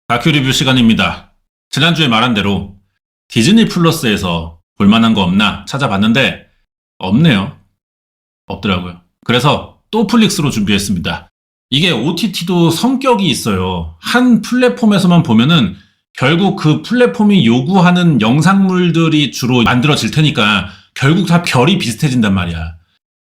다큐 리뷰 시간입니다. 지난주에 말한 대로 디즈니 플러스에서 볼만한 거 없나 찾아봤는데 없네요. 없더라고요. 그래서 또 플릭스로 준비했습니다. 이게 OTT도 성격이 있어요. 한 플랫폼에서만 보면은 결국 그 플랫폼이 요구하는 영상물들이 주로 만들어질 테니까 결국 다 결이 비슷해진단 말이야.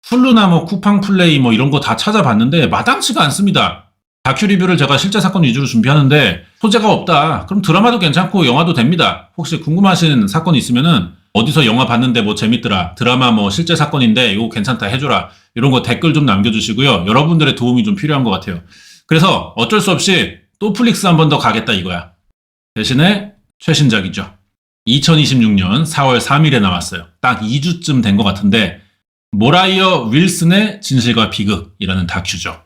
훌루나 뭐 쿠팡 플레이 뭐 이런 거 다 찾아봤는데 마땅치가 않습니다. 다큐 리뷰를 제가 실제 사건 위주로 준비하는데 소재가 없다. 그럼 드라마도 괜찮고 영화도 됩니다. 혹시 궁금하신 사건 있으면은 어디서 영화 봤는데 뭐 재밌더라. 드라마 뭐 실제 사건인데 이거 괜찮다 해줘라. 이런 거 댓글 좀 남겨주시고요. 여러분들의 도움이 좀 필요한 것 같아요. 그래서 어쩔 수 없이 또 플릭스 한 번 더 가겠다 이거야. 대신에 최신작이죠. 2026년 4월 3일에 나왔어요. 딱 2주쯤 된 것 같은데 모라이어 윌슨의 진실과 비극이라는 다큐죠.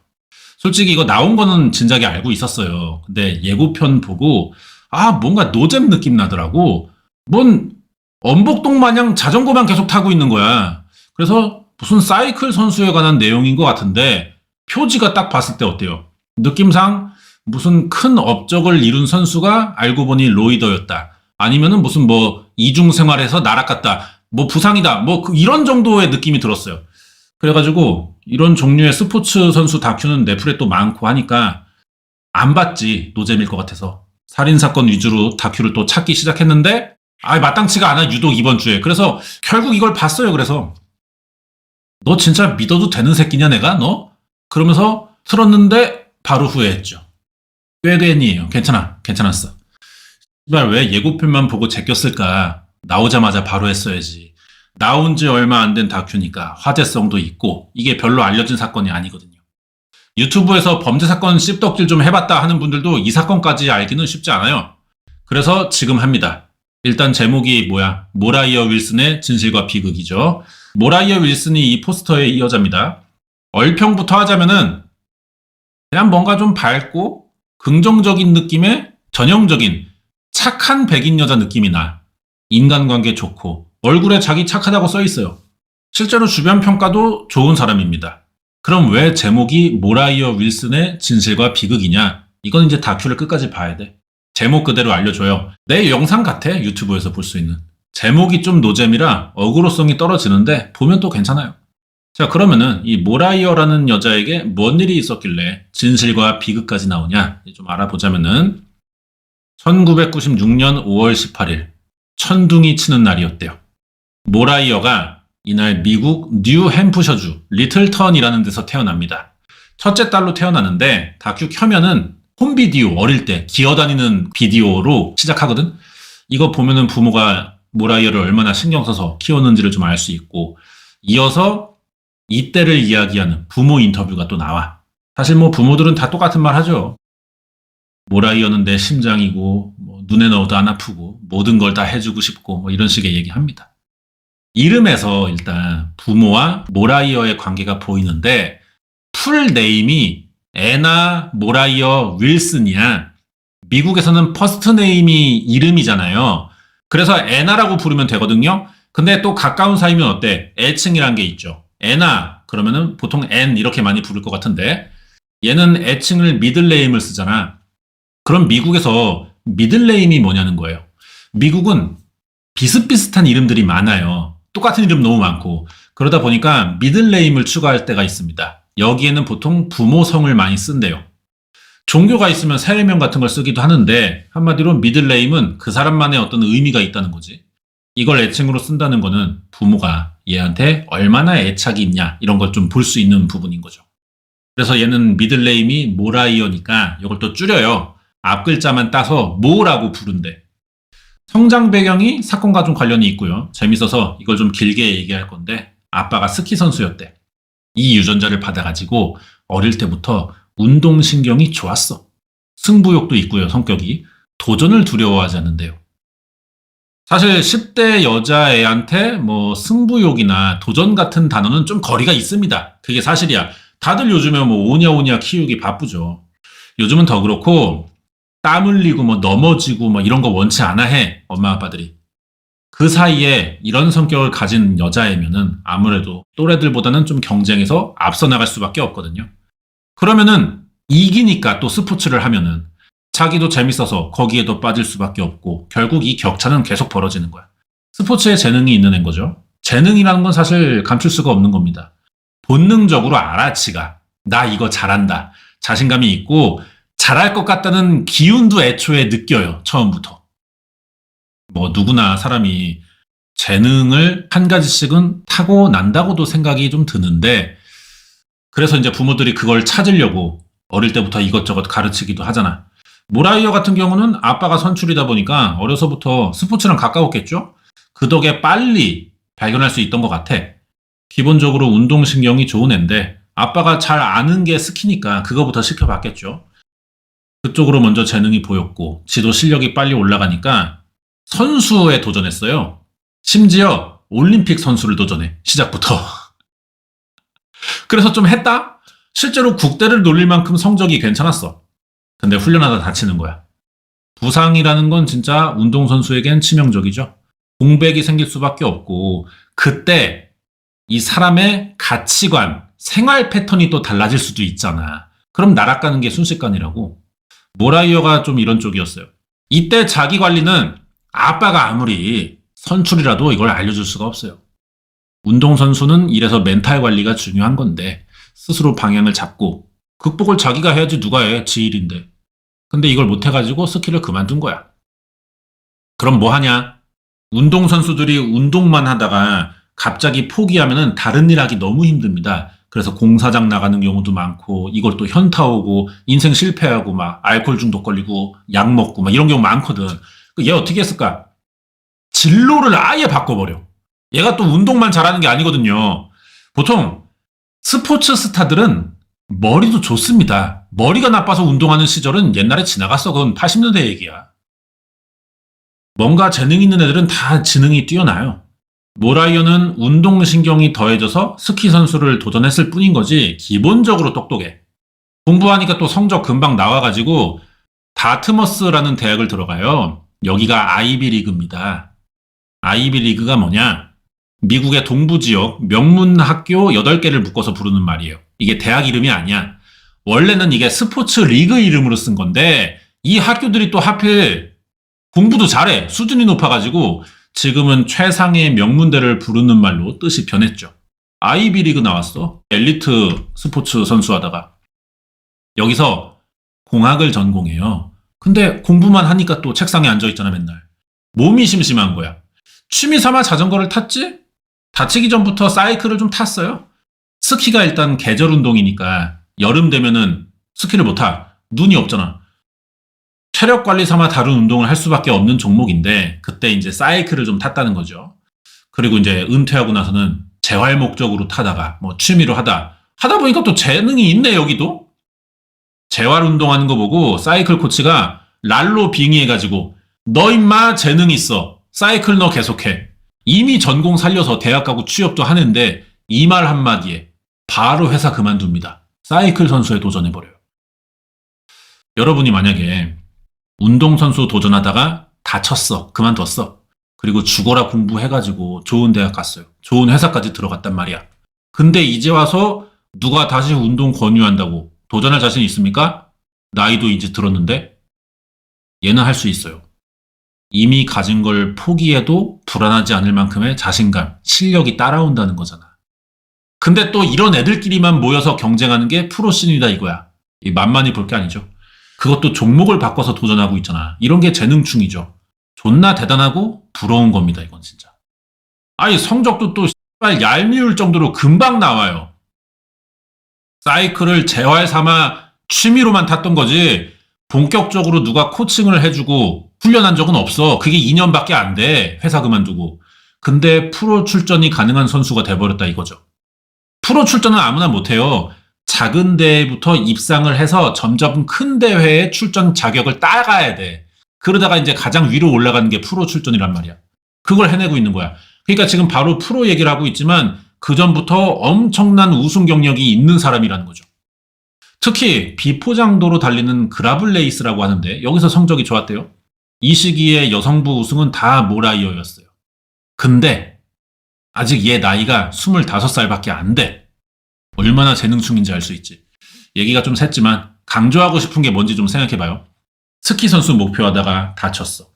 솔직히 이거 나온 거는 진작에 알고 있었어요. 근데 예고편 보고 뭔가 노잼 느낌 나더라고. 뭔 엄복동 마냥 자전거만 계속 타고 있는 거야. 그래서 무슨 사이클 선수에 관한 내용인 것 같은데 표지가 딱 봤을 때 어때요? 느낌상 무슨 큰 업적을 이룬 선수가 알고 보니 로이더였다. 아니면은 무슨 뭐 이중 생활에서 날아갔다. 뭐 부상이다. 뭐 이런 정도의 느낌이 들었어요. 그래가지고 이런 종류의 스포츠 선수 다큐는 넷플에 또 많고 하니까 안 봤지. 노잼일 것 같아서. 살인사건 위주로 다큐를 또 찾기 시작했는데 마땅치가 않아 유독 이번 주에. 그래서 결국 이걸 봤어요. 그래서 너 진짜 믿어도 되는 새끼냐 내가 너? 그러면서 틀었는데 바로 후회했죠. 꾀괜히예요. 괜찮았어. 씨발 왜 예고편만 보고 제꼈을까? 나오자마자 바로 했어야지. 나온 지 얼마 안 된 다큐니까 화제성도 있고 이게 별로 알려진 사건이 아니거든요. 유튜브에서 범죄 사건 씹덕질 좀 해봤다 하는 분들도 이 사건까지 알기는 쉽지 않아요. 그래서 지금 합니다. 일단 제목이 뭐야? 모라이어 윌슨의 진실과 비극이죠. 모라이어 윌슨이 이 포스터의 이 여자입니다. 얼평부터 하자면은 그냥 뭔가 좀 밝고 긍정적인 느낌의 전형적인 착한 백인 여자 느낌이 나. 인간관계 좋고 얼굴에 자기 착하다고 써있어요. 실제로 주변 평가도 좋은 사람입니다. 그럼 왜 제목이 모라이어 윌슨의 진실과 비극이냐? 이건 이제 다큐를 끝까지 봐야 돼. 제목 그대로 알려줘요. 내 영상 같아. 유튜브에서 볼 수 있는. 제목이 좀 노잼이라 어그로성이 떨어지는데 보면 또 괜찮아요. 자, 그러면은 이 모라이어라는 여자에게 뭔 일이 있었길래 진실과 비극까지 나오냐? 좀 알아보자면은 1996년 5월 18일 천둥이 치는 날이었대요. 모라이어가 이날 미국 뉴햄프셔주 리틀턴이라는 데서 태어납니다. 첫째 딸로 태어나는데 다큐 켜면은 홈비디오 어릴 때 기어다니는 비디오로 시작하거든. 이거 보면은 부모가 모라이어를 얼마나 신경 써서 키웠는지를 좀 알 수 있고 이어서 이때를 이야기하는 부모 인터뷰가 또 나와. 사실 뭐 부모들은 다 똑같은 말 하죠. 모라이어는 내 심장이고 뭐 눈에 넣어도 안 아프고 모든 걸 다 해주고 싶고 뭐 이런 식의 얘기합니다. 이름에서 일단 부모와 모라이어의 관계가 보이는데 풀 네임이 애나 모라이어 윌슨이야. 미국에서는 퍼스트 네임이 이름이잖아요. 그래서 애나라고 부르면 되거든요. 근데 또 가까운 사이면 어때? 애칭이란 게 있죠. 애나 그러면은 보통 앤 이렇게 많이 부를 것 같은데 얘는 애칭을 미들네임을 쓰잖아. 그럼 미국에서 미들네임이 뭐냐는 거예요. 미국은 비슷비슷한 이름들이 많아요. 똑같은 이름 너무 많고 그러다 보니까 미들네임을 추가할 때가 있습니다. 여기에는 보통 부모 성을 많이 쓴대요. 종교가 있으면 세례명 같은 걸 쓰기도 하는데 한마디로 미들네임은 그 사람만의 어떤 의미가 있다는 거지. 이걸 애칭으로 쓴다는 거는 부모가 얘한테 얼마나 애착이 있냐 이런 걸 좀 볼 수 있는 부분인 거죠. 그래서 얘는 미들네임이 모라이어니까 이걸 또 줄여요. 앞 글자만 따서 모라고 부른대. 성장 배경이 사건과 좀 관련이 있고요. 재밌어서 이걸 좀 길게 얘기할 건데 아빠가 스키 선수였대. 이 유전자를 받아가지고 어릴 때부터 운동신경이 좋았어. 승부욕도 있고요. 성격이. 도전을 두려워하지 않는데요. 사실 10대 여자애한테 뭐 승부욕이나 도전 같은 단어는 좀 거리가 있습니다. 그게 사실이야. 다들 요즘에 뭐 오냐오냐 키우기 바쁘죠. 요즘은 더 그렇고 땀 흘리고 뭐 넘어지고 뭐 이런 거 원치 않아 해. 엄마 아빠들이. 그 사이에 이런 성격을 가진 여자애면은 아무래도 또래들보다는 좀 경쟁에서 앞서 나갈 수밖에 없거든요. 그러면은 이기니까 또 스포츠를 하면은 자기도 재밌어서 거기에 더 빠질 수밖에 없고 결국 이 격차는 계속 벌어지는 거야. 스포츠에 재능이 있는 애인 거죠. 재능이라는 건 사실 감출 수가 없는 겁니다. 본능적으로 알아, 지가. 나 이거 잘한다. 자신감이 있고 잘할 것 같다는 기운도 애초에 느껴요. 처음부터. 뭐 누구나 사람이 재능을 한 가지씩은 타고난다고도 생각이 좀 드는데, 그래서 이제 부모들이 그걸 찾으려고 어릴 때부터 이것저것 가르치기도 하잖아. 모라이어 같은 경우는 아빠가 선출이다 보니까 어려서부터 스포츠랑 가까웠겠죠? 그 덕에 빨리 발견할 수 있던 것 같아. 기본적으로 운동신경이 좋은 앤데 아빠가 잘 아는 게 스키니까 그거부터 시켜봤겠죠. 그쪽으로 먼저 재능이 보였고 지도 실력이 빨리 올라가니까 선수에 도전했어요. 심지어 올림픽 선수를 도전해. 시작부터. 그래서 좀 했다? 실제로 국대를 놀릴 만큼 성적이 괜찮았어. 근데 훈련하다 다치는 거야. 부상이라는 건 진짜 운동선수에겐 치명적이죠. 공백이 생길 수밖에 없고 그때 이 사람의 가치관, 생활 패턴이 또 달라질 수도 있잖아. 그럼 날아가는 게 순식간이라고. 모라이어가 좀 이런 쪽이었어요. 이때 자기 관리는 아빠가 아무리 선출이라도 이걸 알려줄 수가 없어요. 운동선수는 이래서 멘탈 관리가 중요한 건데 스스로 방향을 잡고 극복을 자기가 해야지 누가 해, 지 일인데. 근데 이걸 못해가지고 스키를 그만둔 거야. 그럼 뭐 하냐? 운동선수들이 운동만 하다가 갑자기 포기하면은 다른 일 하기 너무 힘듭니다. 그래서 공사장 나가는 경우도 많고 이걸 또 현타 오고 인생 실패하고 막 알코올 중독 걸리고 약 먹고 막 이런 경우 많거든. 얘 어떻게 했을까? 진로를 아예 바꿔버려. 얘가 또 운동만 잘하는 게 아니거든요. 보통 스포츠 스타들은 머리도 좋습니다. 머리가 나빠서 운동하는 시절은 옛날에 지나갔어. 그건 80년대 얘기야. 뭔가 재능 있는 애들은 다 지능이 뛰어나요. 모라이어는 운동신경이 더해져서 스키 선수를 도전했을 뿐인 거지 기본적으로 똑똑해. 공부하니까 또 성적 금방 나와가지고 다트머스라는 대학을 들어가요. 여기가 아이비리그입니다. 아이비리그가 뭐냐? 미국의 동부 지역 명문 학교 8개를 묶어서 부르는 말이에요. 이게 대학 이름이 아니야. 원래는 이게 스포츠 리그 이름으로 쓴 건데 이 학교들이 또 하필 공부도 잘해. 수준이 높아가지고 지금은 최상의 명문대를 부르는 말로 뜻이 변했죠. 아이비리그 나왔어. 엘리트 스포츠 선수 하다가. 여기서 공학을 전공해요. 근데 공부만 하니까 또 책상에 앉아있잖아 맨날. 몸이 심심한 거야. 취미 삼아 자전거를 탔지? 다치기 전부터 사이클을 좀 탔어요. 스키가 일단 계절 운동이니까 여름 되면은 스키를 못 타. 눈이 없잖아. 체력 관리 삼아 다른 운동을 할 수밖에 없는 종목인데 그때 이제 사이클을 좀 탔다는 거죠. 그리고 이제 은퇴하고 나서는 재활 목적으로 타다가 뭐 취미로 하다 보니까 또 재능이 있네 여기도. 재활 운동하는 거 보고 사이클 코치가 랄로 빙의해가지고 너 임마 재능 있어. 사이클 너 계속해. 이미 전공 살려서 대학 가고 취업도 하는데 이 말 한마디에 바로 회사 그만둡니다. 사이클 선수에 도전해버려요. 여러분이 만약에 운동선수 도전하다가 다쳤어. 그만뒀어. 그리고 죽어라 공부해가지고 좋은 대학 갔어요. 좋은 회사까지 들어갔단 말이야. 근데 이제 와서 누가 다시 운동 권유한다고 도전할 자신 있습니까? 나이도 이제 들었는데 얘는 할 수 있어요. 이미 가진 걸 포기해도 불안하지 않을 만큼의 자신감, 실력이 따라온다는 거잖아. 근데 또 이런 애들끼리만 모여서 경쟁하는 게 프로씬이다 이거야. 만만히 볼 게 아니죠. 그것도 종목을 바꿔서 도전하고 있잖아. 이런 게 재능충이죠. 존나 대단하고 부러운 겁니다, 이건 진짜. 아니, 성적도 또 얄미울 정도로 금방 나와요. 사이클을 재활 삼아 취미로만 탔던 거지 본격적으로 누가 코칭을 해주고 훈련한 적은 없어. 그게 2년밖에 안 돼. 회사 그만두고. 근데 프로 출전이 가능한 선수가 돼버렸다 이거죠. 프로 출전은 아무나 못해요. 작은 대회부터 입상을 해서 점점 큰 대회에 출전 자격을 따가야 돼. 그러다가 이제 가장 위로 올라가는 게 프로 출전이란 말이야. 그걸 해내고 있는 거야. 그러니까 지금 바로 프로 얘기를 하고 있지만 그 전부터 엄청난 우승 경력이 있는 사람이라는 거죠. 특히 비포장도로 달리는 그라블 레이스라고 하는데 여기서 성적이 좋았대요. 이 시기에 여성부 우승은 다 모라이어였어요. 근데 아직 얘 나이가 25살밖에 안 돼. 얼마나 재능충인지 알 수 있지. 얘기가 좀 샜지만 강조하고 싶은 게 뭔지 좀 생각해봐요. 스키 선수 목표하다가 다쳤어.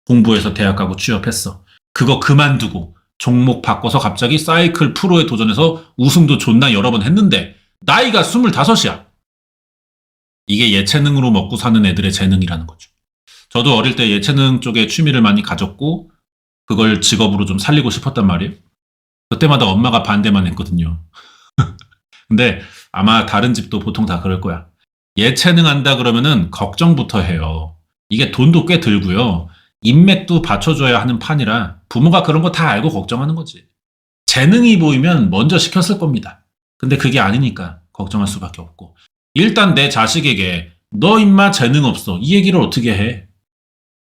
공부해서 대학 가고 취업했어. 그거 그만두고 종목 바꿔서 갑자기 사이클 프로에 도전해서 우승도 존나 여러 번 했는데 나이가 25이야. 이게 예체능으로 먹고 사는 애들의 재능이라는 거죠. 저도 어릴 때 예체능 쪽에 취미를 많이 가졌고 그걸 직업으로 좀 살리고 싶었단 말이에요. 그때마다 엄마가 반대만 했거든요. 근데 아마 다른 집도 보통 다 그럴 거야. 예체능 한다 그러면은 걱정부터 해요. 이게 돈도 꽤 들고요. 인맥도 받쳐줘야 하는 판이라 부모가 그런 거 다 알고 걱정하는 거지. 재능이 보이면 먼저 시켰을 겁니다. 근데 그게 아니니까 걱정할 수밖에 없고. 일단 내 자식에게 너 임마 재능 없어. 이 얘기를 어떻게 해?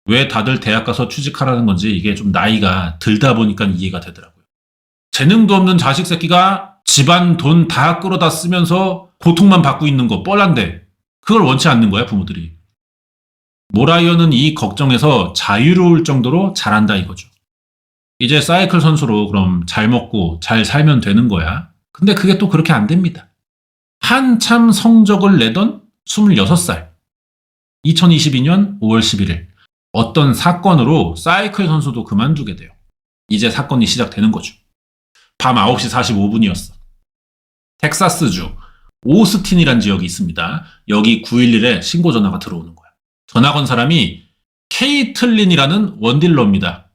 왜 다들 대학 가서 취직하라는 건지 이게 좀 나이가 들다 보니까 이해가 되더라고요. 재능도 없는 자식 새끼가 집안 돈 다 끌어다 쓰면서 고통만 받고 있는 거 뻔한데 그걸 원치 않는 거야 부모들이. 모라이어는 이 걱정에서 자유로울 정도로 잘한다 이거죠. 이제 사이클 선수로 그럼 잘 먹고 잘 살면 되는 거야. 근데 그게 또 그렇게 안 됩니다. 한참 성적을 내던 26살. 2022년 5월 11일. 어떤 사건으로 사이클 선수도 그만두게 돼요. 이제 사건이 시작되는 거죠. 밤 9시 45분이었어. 텍사스주 오스틴이란 지역이 있습니다. 여기 911에 신고 전화가 들어오는 거야. 전화 건 사람이 케이틀린이라는 원딜러입니다.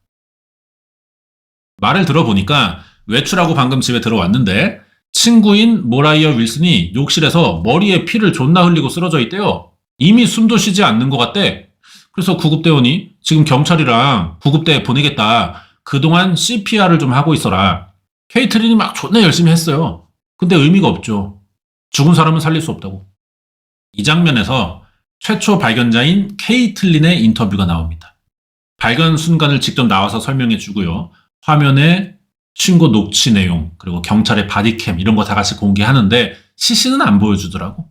말을 들어보니까 외출하고 방금 집에 들어왔는데 친구인 모라이어 윌슨이 욕실에서 머리에 피를 존나 흘리고 쓰러져 있대요. 이미 숨도 쉬지 않는 것 같대. 그래서 구급대원이 지금 경찰이랑 구급대 보내겠다. 그동안 CPR을 좀 하고 있어라. 케이틀린이 막 존나 열심히 했어요. 근데 의미가 없죠. 죽은 사람은 살릴 수 없다고. 이 장면에서 최초 발견자인 케이틀린의 인터뷰가 나옵니다. 발견 순간을 직접 나와서 설명해 주고요. 화면에 신고 녹취 내용, 그리고 경찰의 바디캠 이런 거 다 같이 공개하는데 시신은 안 보여주더라고.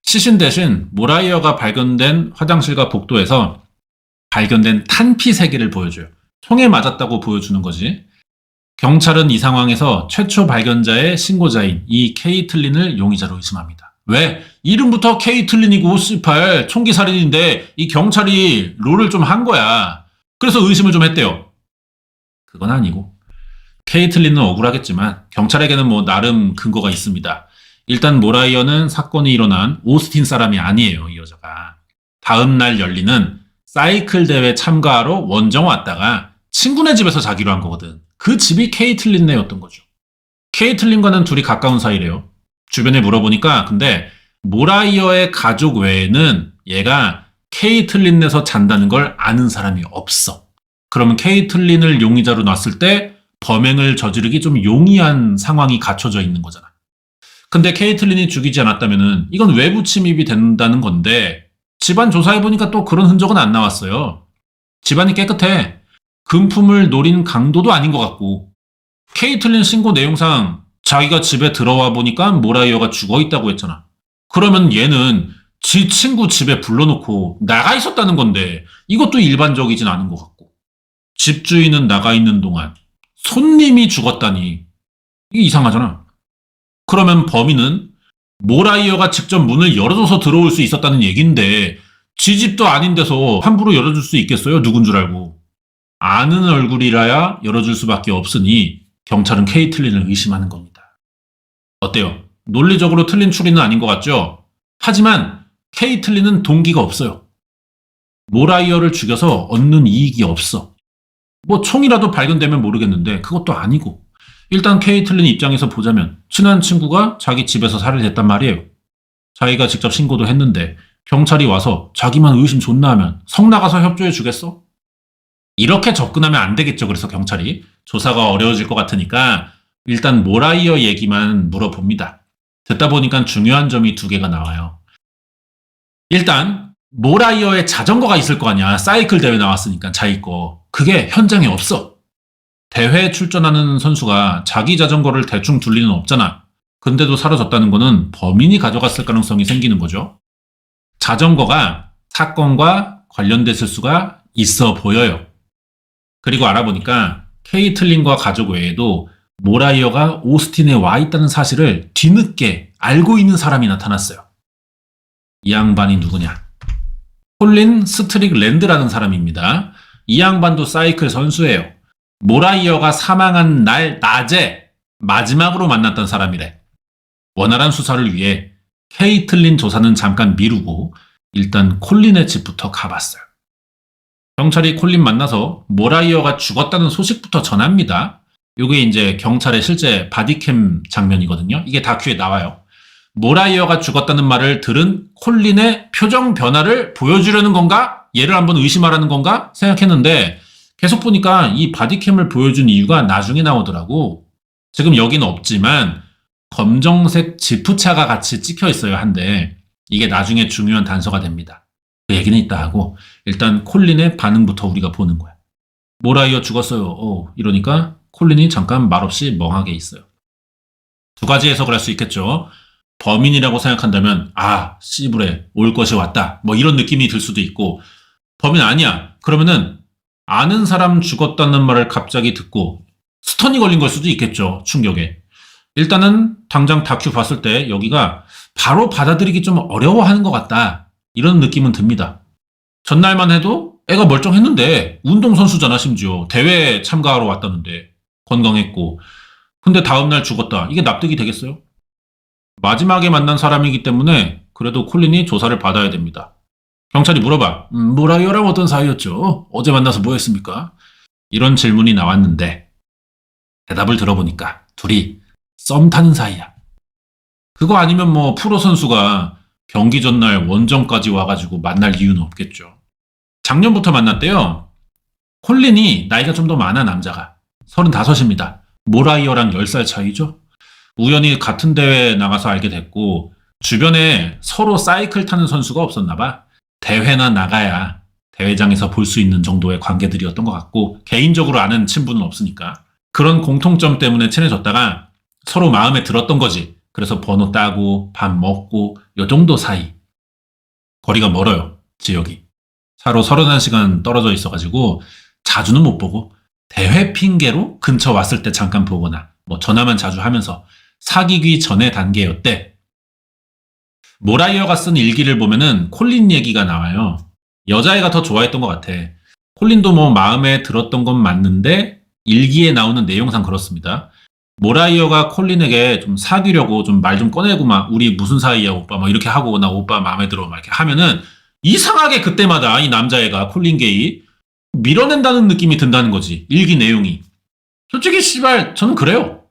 시신 대신 모라이어가 발견된 화장실과 복도에서 발견된 탄피 3개를 보여줘요. 총에 맞았다고 보여주는 거지. 경찰은 이 상황에서 최초 발견자의 신고자인 이 케이틀린을 용의자로 의심합니다. 왜? 이름부터 케이틀린이고 씨발 총기 살인인데 이 경찰이 롤을 좀 한 거야. 그래서 의심을 좀 했대요. 그건 아니고 케이틀린은 억울하겠지만 경찰에게는 뭐 나름 근거가 있습니다. 일단 모라이어는 사건이 일어난 오스틴 사람이 아니에요. 이 여자가. 다음 날 열리는 사이클 대회 참가하러 원정 왔다가 친구네 집에서 자기로 한 거거든. 그 집이 케이틀린네였던 거죠. 케이틀린과는 둘이 가까운 사이래요. 주변에 물어보니까 근데 모라이어의 가족 외에는 얘가 케이틀린네서 잔다는 걸 아는 사람이 없어. 그러면 케이틀린을 용의자로 놨을 때 범행을 저지르기 좀 용이한 상황이 갖춰져 있는 거잖아. 근데 케이틀린이 죽이지 않았다면은 이건 외부 침입이 된다는 건데 집안 조사해보니까 또 그런 흔적은 안 나왔어요. 집안이 깨끗해. 금품을 노린 강도도 아닌 것 같고 케이틀린 신고 내용상 자기가 집에 들어와 보니까 모라이어가 죽어있다고 했잖아. 그러면 얘는 지 친구 집에 불러놓고 나가 있었다는 건데 이것도 일반적이진 않은 것 같고 집주인은 나가 있는 동안 손님이 죽었다니 이게 이상하잖아. 그러면 범인은 모라이어가 직접 문을 열어줘서 들어올 수 있었다는 얘긴데 지 집도 아닌 데서 함부로 열어줄 수 있겠어요? 누군 줄 알고. 아는 얼굴이라야 열어줄 수밖에 없으니 경찰은 케이틀린을 의심하는 겁니다. 어때요? 논리적으로 틀린 추리는 아닌 것 같죠? 하지만 케이틀린은 동기가 없어요. 모라이어를 죽여서 얻는 이익이 없어. 뭐 총이라도 발견되면 모르겠는데 그것도 아니고 일단 케이틀린 입장에서 보자면 친한 친구가 자기 집에서 살해됐단 말이에요. 자기가 직접 신고도 했는데 경찰이 와서 자기만 의심 존나 하면 성 나가서 협조해 주겠어? 이렇게 접근하면 안 되겠죠. 그래서 경찰이 조사가 어려워질 것 같으니까 일단 모라이어 얘기만 물어봅니다. 듣다 보니까 중요한 점이 2개가 나와요. 일단 모라이어의 자전거가 있을 거 아니야. 사이클 대회 나왔으니까 자기 거. 그게 현장에 없어. 대회에 출전하는 선수가 자기 자전거를 대충 둘 리는 없잖아. 근데도 사라졌다는 거는 범인이 가져갔을 가능성이 생기는 거죠. 자전거가 사건과 관련됐을 수가 있어 보여요. 그리고 알아보니까 케이틀린과 가족 외에도 모라이어가 오스틴에 와 있다는 사실을 뒤늦게 알고 있는 사람이 나타났어요. 이 양반이 누구냐? 콜린 스트릭랜드라는 사람입니다. 이 양반도 사이클 선수예요. 모라이어가 사망한 날 낮에 마지막으로 만났던 사람이래. 원활한 수사를 위해 케이틀린 조사는 잠깐 미루고 일단 콜린의 집부터 가봤어요. 경찰이 콜린 만나서 모라이어가 죽었다는 소식부터 전합니다. 이게 이제 경찰의 실제 바디캠 장면이거든요. 이게 다큐에 나와요. 모라이어가 죽었다는 말을 들은 콜린의 표정 변화를 보여주려는 건가? 얘를 한번 의심하라는 건가? 생각했는데 계속 보니까 이 바디캠을 보여준 이유가 나중에 나오더라고. 지금 여기는 없지만 검정색 지프차가 같이 찍혀 있어요, 한데. 이게 나중에 중요한 단서가 됩니다. 그 얘기는 이따 하고 일단 콜린의 반응부터 우리가 보는 거야. 모라이어 죽었어요. 이러니까 콜린이 잠깐 말없이 멍하게 있어요. 두 가지 해석을 할 수 있겠죠. 범인이라고 생각한다면 씨부레 올 것이 왔다. 뭐 이런 느낌이 들 수도 있고 범인 아니야. 그러면은 아는 사람 죽었다는 말을 갑자기 듣고 스턴이 걸린 걸 수도 있겠죠. 충격에. 일단은 당장 다큐 봤을 때 여기가 바로 받아들이기 좀 어려워하는 것 같다. 이런 느낌은 듭니다. 전날만 해도 애가 멀쩡했는데 운동선수잖아 심지어. 대회에 참가하러 왔다는데 건강했고. 근데 다음날 죽었다. 이게 납득이 되겠어요? 마지막에 만난 사람이기 때문에 그래도 콜린이 조사를 받아야 됩니다. 경찰이 물어봐. 모라이어랑 어떤 사이였죠? 어제 만나서 뭐 했습니까? 이런 질문이 나왔는데 대답을 들어보니까 둘이 썸 타는 사이야. 그거 아니면 뭐 프로 선수가 경기 전날 원정까지 와가지고 만날 이유는 없겠죠. 작년부터 만났대요. 콜린이 나이가 좀 더 많아 남자가. 35입니다. 모라이어랑 10살 차이죠. 우연히 같은 대회에 나가서 알게 됐고 주변에 서로 사이클 타는 선수가 없었나 봐. 대회나 나가야 대회장에서 볼 수 있는 정도의 관계들이었던 것 같고 개인적으로 아는 친분은 없으니까 그런 공통점 때문에 친해졌다가 서로 마음에 들었던 거지. 그래서 번호 따고 밥 먹고 요 정도 사이. 거리가 멀어요. 지역이. 차로 31시간 떨어져 있어가지고 자주는 못 보고 대회 핑계로 근처 왔을 때 잠깐 보거나 뭐 전화만 자주 하면서 사귀기 전의 단계였대. 모라이어가 쓴 일기를 보면은 콜린 얘기가 나와요. 여자애가 더 좋아했던 것 같아. 콜린도 뭐 마음에 들었던 건 맞는데 일기에 나오는 내용상 그렇습니다. 모라이어가 콜린에게 좀 사귀려고 좀 말 좀 꺼내고 막 우리 무슨 사이야 오빠 막 이렇게 하고 나 오빠 마음에 들어 막 이렇게 하면은 이상하게 그때마다 이 남자애가 콜린 게이 밀어낸다는 느낌이 든다는 거지. 일기 내용이. 솔직히 씨발 저는 그래요.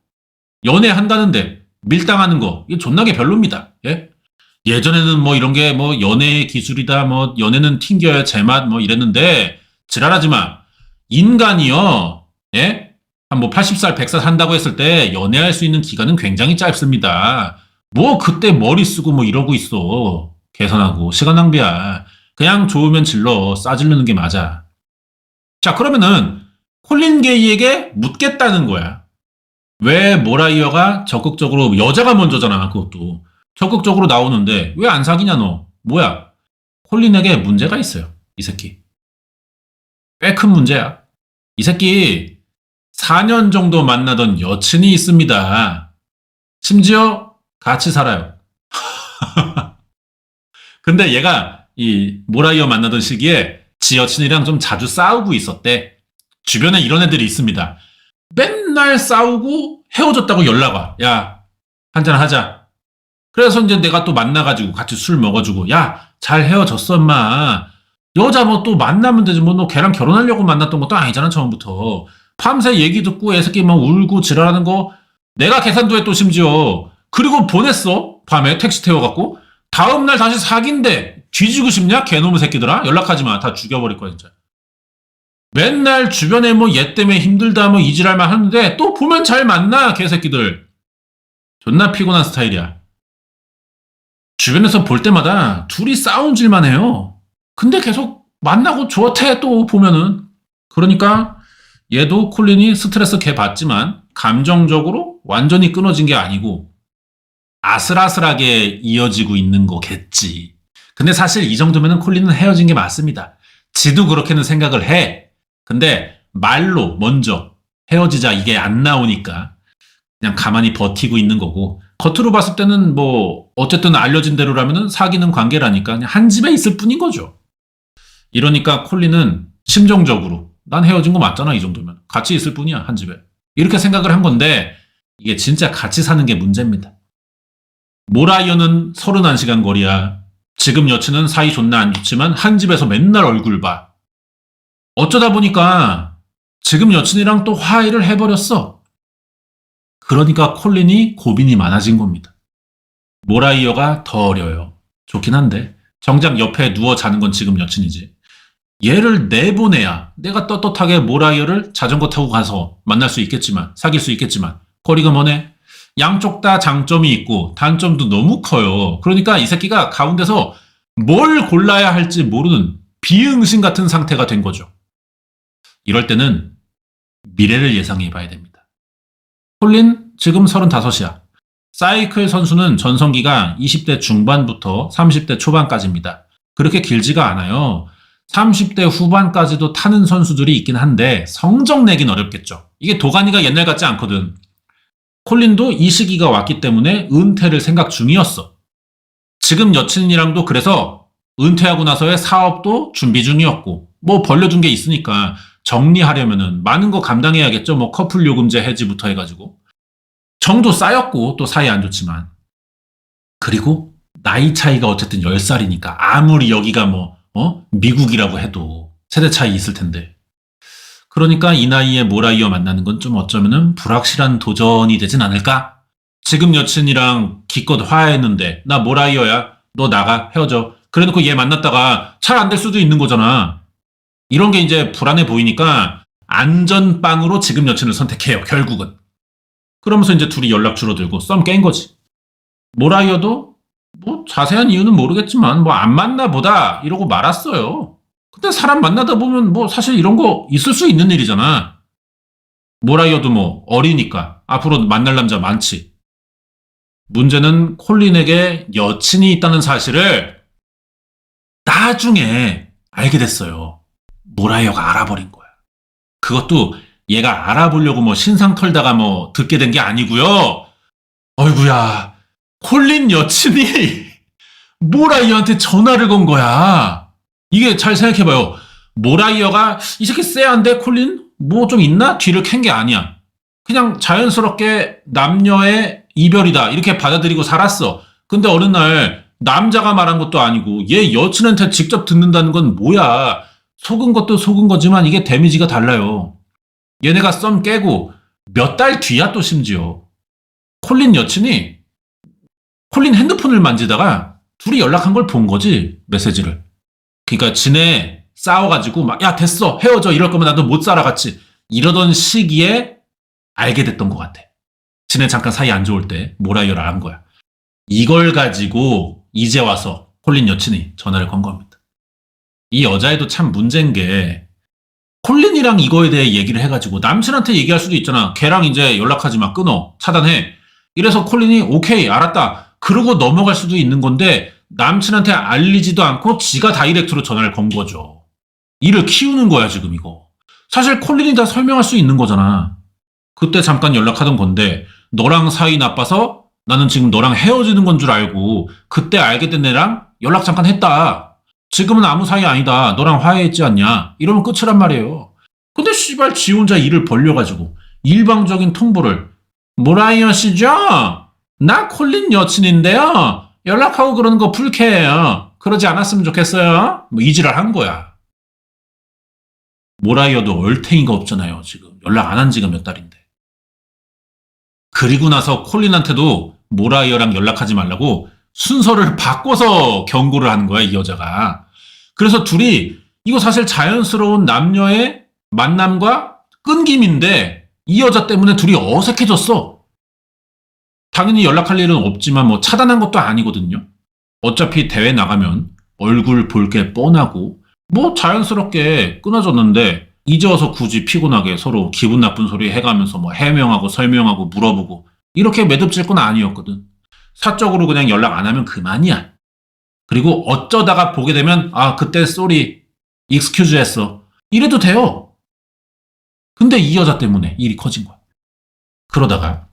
연애한다는데 밀당하는 거 이게 존나게 별로입니다. 예? 예전에는 뭐 이런 게 뭐 연애의 기술이다 뭐 연애는 튕겨야 제맛 뭐 이랬는데 지랄하지 마. 인간이요. 예? 한 뭐 80살 100살 한다고 했을 때 연애할 수 있는 기간은 굉장히 짧습니다. 뭐 그때 머리 쓰고 뭐 이러고 있어. 계산하고 시간 낭비야. 그냥 좋으면 질러 싸질르는 게 맞아. 자 그러면은 콜린 게이에게 묻겠다는 거야. 왜 모라이어가 적극적으로 여자가 먼저잖아 그것도 적극적으로 나오는데 왜 안 사귀냐 너 뭐야 콜린에게 문제가 있어요 이 새끼 꽤 큰 문제야 이 새끼 4년 정도 만나던 여친이 있습니다 심지어 같이 살아요 근데 얘가 이 모라이어 만나던 시기에 지 여친이랑 좀 자주 싸우고 있었대 주변에 이런 애들이 있습니다 맨날 싸우고 헤어졌다고 연락 와. 야, 한잔 하자. 그래서 이제 내가 또 만나가지고 같이 술 먹어주고, 야, 잘 헤어졌어, 엄마. 여자 뭐 또 만나면 되지. 뭐 너 걔랑 결혼하려고 만났던 것도 아니잖아, 처음부터. 밤새 얘기 듣고 애새끼 막 울고 지랄하는 거 내가 계산도 해 또 심지어. 그리고 보냈어. 밤에 택시 태워갖고. 다음날 다시 사귄대. 뒤지고 싶냐? 개놈의 새끼들아. 연락하지 마. 다 죽여버릴 거야, 진짜. 맨날 주변에 뭐 얘 때문에 힘들다 뭐 이지랄만 하는데 또 보면 잘 만나 개새끼들. 존나 피곤한 스타일이야. 주변에서 볼 때마다 둘이 싸운 질만 해요. 근데 계속 만나고 좋대 또 보면은. 그러니까 얘도 콜린이 스트레스 개 받지만 감정적으로 완전히 끊어진 게 아니고 아슬아슬하게 이어지고 있는 거겠지. 근데 사실 이 정도면은 콜린은 헤어진 게 맞습니다. 지도 그렇게는 생각을 해. 근데 말로 먼저 헤어지자 이게 안 나오니까 그냥 가만히 버티고 있는 거고 겉으로 봤을 때는 뭐 어쨌든 알려진 대로라면은 사귀는 관계라니까 그냥 한 집에 있을 뿐인 거죠. 이러니까 콜린은 심정적으로 난 헤어진 거 맞잖아 이 정도면. 같이 있을 뿐이야 한 집에. 이렇게 생각을 한 건데 이게 진짜 같이 사는 게 문제입니다. 모라이어는 31시간 거리야. 지금 여친은 사이 좋나 안 좋지만 한 집에서 맨날 얼굴 봐. 어쩌다 보니까 지금 여친이랑 또 화해를 해버렸어. 그러니까 콜린이 고민이 많아진 겁니다. 모라이어가 더 어려요. 좋긴 한데 정작 옆에 누워 자는 건 지금 여친이지. 얘를 내보내야 내가 떳떳하게 모라이어를 자전거 타고 가서 만날 수 있겠지만 사귈 수 있겠지만 거리가 머네. 양쪽 다 장점이 있고 단점도 너무 커요. 그러니까 이 새끼가 가운데서 뭘 골라야 할지 모르는 비응신 같은 상태가 된 거죠. 이럴 때는 미래를 예상해 봐야 됩니다. 콜린 지금 35이야. 사이클 선수는 전성기가 20대 중반부터 30대 초반까지입니다. 그렇게 길지가 않아요. 30대 후반까지도 타는 선수들이 있긴 한데 성적 내긴 어렵겠죠. 이게 도가니가 옛날 같지 않거든. 콜린도 이 시기가 왔기 때문에 은퇴를 생각 중이었어. 지금 여친이랑도 그래서 은퇴하고 나서의 사업도 준비 중이었고 뭐 벌려둔 게 있으니까 정리하려면은 많은 거 감당해야겠죠. 뭐 커플 요금제 해지부터 해가지고. 정도 쌓였고 또 사이 안 좋지만. 그리고 나이 차이가 어쨌든 10살이니까 아무리 여기가 미국이라고 해도 세대 차이 있을 텐데. 그러니까 이 나이에 모라이어 만나는 건 좀 어쩌면은 불확실한 도전이 되진 않을까? 지금 여친이랑 기껏 화해했는데 나 모라이어야. 너 나가 헤어져. 그래놓고 얘 만났다가 잘 안 될 수도 있는 거잖아. 이런 게 이제 불안해 보이니까 안전빵으로 지금 여친을 선택해요. 결국은. 그러면서 이제 둘이 연락 줄어들고 썸 깬 거지. 모라이어도 뭐 자세한 이유는 모르겠지만 뭐 안 만나 보다 이러고 말았어요. 근데 사람 만나다 보면 뭐 사실 이런 거 있을 수 있는 일이잖아. 모라이어도 뭐 어리니까 앞으로 만날 남자 많지. 문제는 콜린에게 여친이 있다는 사실을 나중에 알게 됐어요. 모라이어가 알아버린 거야. 그것도 얘가 알아보려고 뭐 신상 털다가 뭐 듣게 된 게 아니고요. 어이구야, 콜린 여친이 모라이어한테 전화를 건 거야. 이게 잘 생각해봐요. 모라이어가 이 새끼 쎄한데 콜린? 뭐 좀 있나? 뒤를 캔 게 아니야. 그냥 자연스럽게 남녀의 이별이다 이렇게 받아들이고 살았어. 근데 어느 날 남자가 말한 것도 아니고 얘 여친한테 직접 듣는다는 건 뭐야. 속은 것도 속은 거지만 이게 데미지가 달라요. 얘네가 썸 깨고 몇 달 뒤야 또 심지어. 콜린 여친이 콜린 핸드폰을 만지다가 둘이 연락한 걸 본 거지, 메시지를. 그러니까 지네 싸워가지고 막 야 됐어 헤어져 이럴 거면 나도 못 살아 같이 이러던 시기에 알게 됐던 것 같아. 지네 잠깐 사이 안 좋을 때 모라이어를 안 거야. 이걸 가지고 이제 와서 콜린 여친이 전화를 건 겁니다. 이 여자애도 참 문제인 게 콜린이랑 이거에 대해 얘기를 해가지고 남친한테 얘기할 수도 있잖아. 걔랑 이제 연락하지 마, 끊어, 차단해. 이래서 콜린이 오케이 알았다 그러고 넘어갈 수도 있는 건데 남친한테 알리지도 않고 지가 다이렉트로 전화를 건 거죠. 일을 키우는 거야 지금 이거. 사실 콜린이 다 설명할 수 있는 거잖아. 그때 잠깐 연락하던 건데 너랑 사이 나빠서 나는 지금 너랑 헤어지는 건 줄 알고 그때 알게 된 애랑 연락 잠깐 했다. 지금은 아무 사이 아니다. 너랑 화해했지 않냐. 이러면 끝이란 말이에요. 근데 씨발 지 혼자 일을 벌려가지고 일방적인 통보를 모라이어 씨죠? 나 콜린 여친인데요. 연락하고 그러는 거 불쾌해요. 그러지 않았으면 좋겠어요. 뭐 이지랄 한 거야. 모라이어도 얼탱이가 없잖아요. 지금 연락 안 한 지가 몇 달인데. 그리고 나서 콜린한테도 모라이어랑 연락하지 말라고 순서를 바꿔서 경고를 하는 거야, 이 여자가. 그래서 둘이 이거 사실 자연스러운 남녀의 만남과 끊김인데 이 여자 때문에 둘이 어색해졌어. 당연히 연락할 일은 없지만 뭐 차단한 것도 아니거든요. 어차피 대회 나가면 얼굴 볼 게 뻔하고 뭐 자연스럽게 끊어졌는데 이제 와서 굳이 피곤하게 서로 기분 나쁜 소리 해가면서 뭐 해명하고 설명하고 물어보고 이렇게 매듭질 건 아니었거든. 사적으로 그냥 연락 안 하면 그만이야. 그리고 어쩌다가 보게 되면 아 그때 쏘리 익스큐즈 했어 이래도 돼요. 근데 이 여자 때문에 일이 커진 거야. 그러다가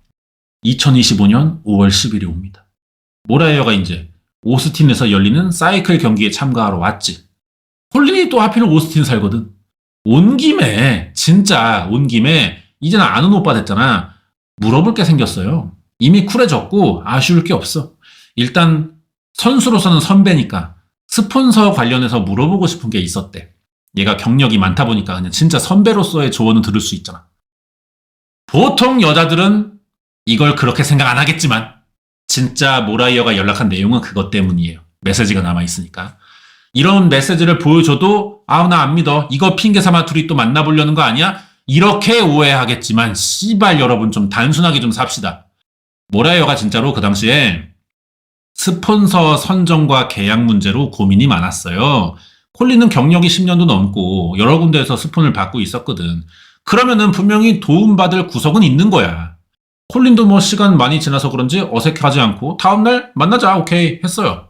2025년 5월 10일이 옵니다. 모라이어가 이제 오스틴에서 열리는 사이클 경기에 참가하러 왔지. 콜린이 또 하필 오스틴 살거든. 진짜 온 김에 이제는 아는 오빠 됐잖아. 물어볼 게 생겼어요. 이미 쿨해졌고 아쉬울 게 없어. 일단 선수로서는 선배니까 스폰서 관련해서 물어보고 싶은 게 있었대. 얘가 경력이 많다 보니까 그냥 진짜 선배로서의 조언은 들을 수 있잖아. 보통 여자들은 이걸 그렇게 생각 안 하겠지만 진짜 모라이어가 연락한 내용은 그것 때문이에요. 메시지가 남아있으니까. 이런 메시지를 보여줘도 나 안 믿어. 이거 핑계 삼아 둘이 또 만나보려는 거 아니야? 이렇게 오해하겠지만 씨발 여러분 좀 단순하게 좀 삽시다. 모라이어가 진짜로 그 당시에 스폰서 선정과 계약 문제로 고민이 많았어요. 콜린은 경력이 10년도 넘고 여러 군데에서 스폰을 받고 있었거든. 그러면은 분명히 도움받을 구석은 있는 거야. 콜린도 뭐 시간 많이 지나서 그런지 어색하지 않고 다음날 만나자 오케이 했어요.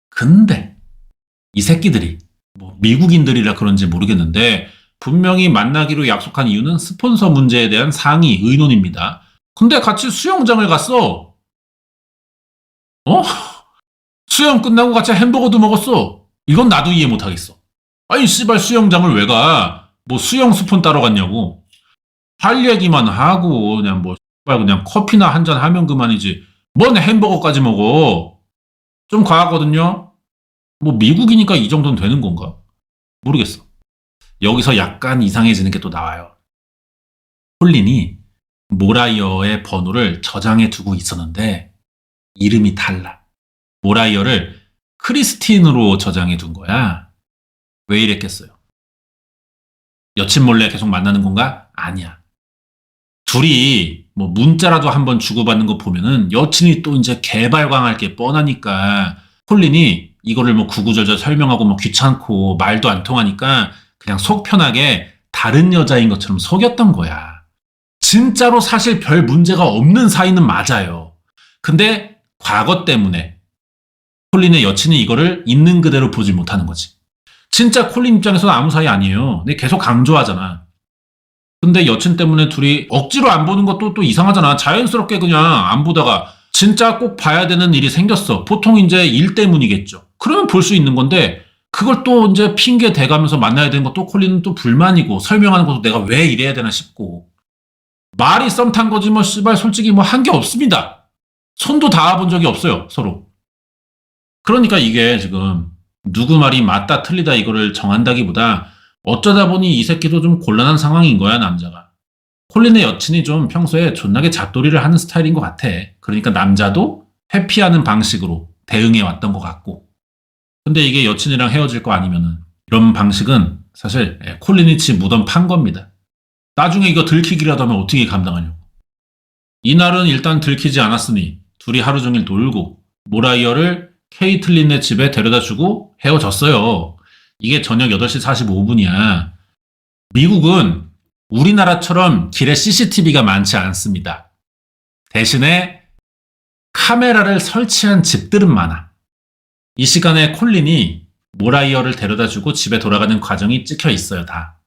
근데 이 새끼들이 뭐 미국인들이라 그런지 모르겠는데 분명히 만나기로 약속한 이유는 스폰서 문제에 대한 상의 의논입니다. 근데 같이 수영장을 갔어. 수영 끝나고 같이 햄버거도 먹었어. 이건 나도 이해 못하겠어. 아니 씨발 수영장을 왜 가? 뭐 수영 스폰 따러 갔냐고. 할 얘기만 하고 그냥 뭐 씨발 그냥 커피나 한잔 하면 그만이지. 뭔 햄버거까지 먹어. 좀 과하거든요. 뭐 미국이니까 이 정도는 되는 건가? 모르겠어. 여기서 약간 이상해지는 게 또 나와요. 콜린이 모라이어의 번호를 저장해 두고 있었는데 이름이 달라. 모라이어를 크리스틴으로 저장해 둔 거야. 왜 이랬겠어요? 여친 몰래 계속 만나는 건가? 아니야. 둘이 뭐 문자라도 한번 주고받는 거 보면은 여친이 또 이제 개발광할 게 뻔하니까 콜린이 이거를 뭐 구구절절 설명하고 뭐 귀찮고 말도 안 통하니까 그냥 속 편하게 다른 여자인 것처럼 속였던 거야. 진짜로 사실 별 문제가 없는 사이는 맞아요. 근데 과거 때문에 콜린의 여친이 이거를 있는 그대로 보지 못하는 거지. 진짜 콜린 입장에서는 아무 사이 아니에요. 근데 계속 강조하잖아. 근데 여친 때문에 둘이 억지로 안 보는 것도 또 이상하잖아. 자연스럽게 그냥 안 보다가 진짜 꼭 봐야 되는 일이 생겼어. 보통 이제 일 때문이겠죠. 그러면 볼 수 있는 건데 그걸 또 이제 핑계 대가면서 만나야 되는 것도 콜린은 또 불만이고 설명하는 것도 내가 왜 이래야 되나 싶고 말이 썸 탄 거지 뭐 씨발 솔직히 뭐 한 게 없습니다. 손도 닿아본 적이 없어요 서로. 그러니까 이게 지금 누구 말이 맞다 틀리다 이거를 정한다기보다 어쩌다 보니 이 새끼도 좀 곤란한 상황인 거야 남자가. 콜린의 여친이 좀 평소에 존나게 잡돌이를 하는 스타일인 것 같아. 그러니까 남자도 회피하는 방식으로 대응해 왔던 것 같고. 근데 이게 여친이랑 헤어질 거 아니면은 이런 방식은 사실 콜린이 지 무덤 판 겁니다. 나중에 이거 들키기라도 하면 어떻게 감당하냐고. 이날은 일단 들키지 않았으니 둘이 하루 종일 놀고 모라이어를 케이틀린의 집에 데려다 주고 헤어졌어요. 이게 저녁 8시 45분이야. 미국은 우리나라처럼 길에 CCTV가 많지 않습니다. 대신에 카메라를 설치한 집들은 많아. 이 시간에 콜린이 모라이어를 데려다 주고 집에 돌아가는 과정이 찍혀 있어요, 다.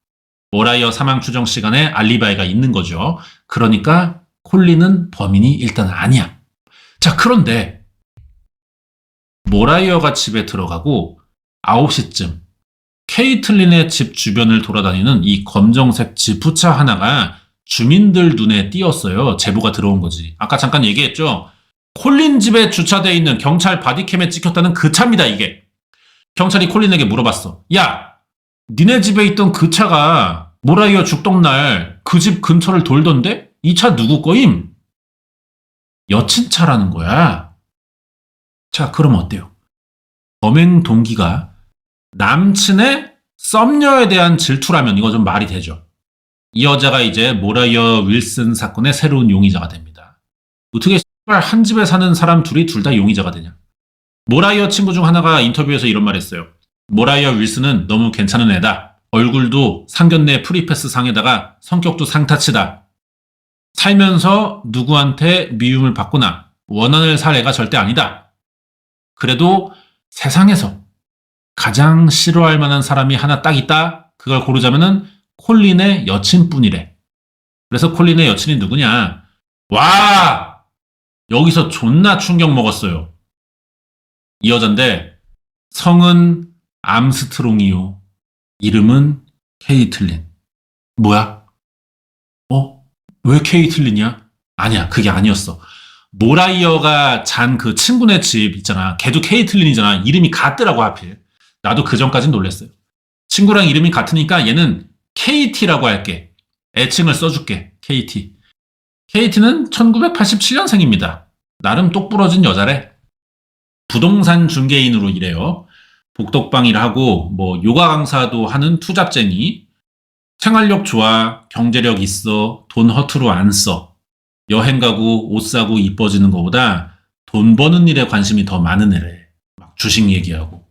모라이어 사망 추정 시간에 알리바이가 있는 거죠. 그러니까 콜린은 범인이 일단 아니야. 자, 그런데 모라이어가 집에 들어가고 9시쯤 케이틀린의 집 주변을 돌아다니는 이 검정색 지프차 하나가 주민들 눈에 띄었어요. 제보가 들어온 거지. 아까 잠깐 얘기했죠. 콜린 집에 주차되어 있는 경찰 바디캠에 찍혔다는 그 차입니다, 이게. 경찰이 콜린에게 물어봤어. 야, 니네 집에 있던 그 차가 모라이어 죽던 날 그 집 근처를 돌던데? 이 차 누구 거임? 여친 차라는 거야. 자, 그럼 어때요? 범행 동기가 남친의 썸녀에 대한 질투라면 이거 좀 말이 되죠. 이 여자가 이제 모라이어 윌슨 사건의 새로운 용의자가 됩니다. 어떻게 한 집에 사는 사람 둘이 둘 다 용의자가 되냐. 모라이어 친구 중 하나가 인터뷰에서 이런 말 했어요. 모라이어 윌슨은 너무 괜찮은 애다. 얼굴도 상견례 프리패스 상에다가 성격도 상타치다. 살면서 누구한테 미움을 받거나 원한을 살 애가 절대 아니다. 그래도 세상에서 가장 싫어할 만한 사람이 하나 딱 있다. 그걸 고르자면은 콜린의 여친뿐이래. 그래서 콜린의 여친이 누구냐? 와! 여기서 존나 충격 먹었어요. 이 여잔데 성은 암스트롱이요. 이름은 케이틀린. 뭐야? 왜 케이틀린이야? 아니야, 그게 아니었어. 모라이어가 잔 그 친구네 집 있잖아. 걔도 케이틀린이잖아. 이름이 같더라고, 하필. 나도 그 전까진 놀랬어요. 친구랑 이름이 같으니까 얘는 KT라고 할게. 애칭을 써줄게. KT. KT는 1987년생입니다. 나름 똑부러진 여자래. 부동산 중개인으로 일해요. 복덕방 일하고 뭐 요가 강사도 하는 투잡쟁이. 생활력 좋아, 경제력 있어, 돈 허투루 안 써. 여행 가고 옷 사고 이뻐지는 것보다 돈 버는 일에 관심이 더 많은 애래. 막 주식 얘기하고.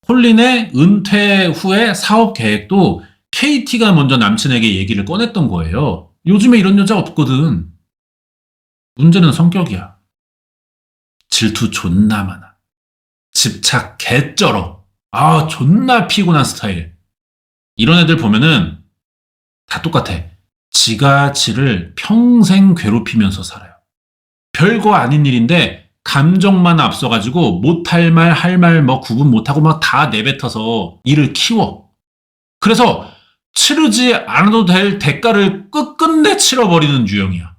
콜린의 은퇴 후에 사업 계획도 KT가 먼저 남친에게 얘기를 꺼냈던 거예요. 요즘에 이런 여자 없거든. 문제는 성격이야. 질투 존나 많아. 집착 개쩔어. 존나 피곤한 스타일. 이런 애들 보면은 다 똑같아. 지가 지를 평생 괴롭히면서 살아요. 별거 아닌 일인데 감정만 앞서가지고 못할 말, 할 말 뭐 구분 못하고 막 다 내뱉어서 일을 키워. 그래서 치르지 않아도 될 대가를 끝끝내 치러버리는 유형이야.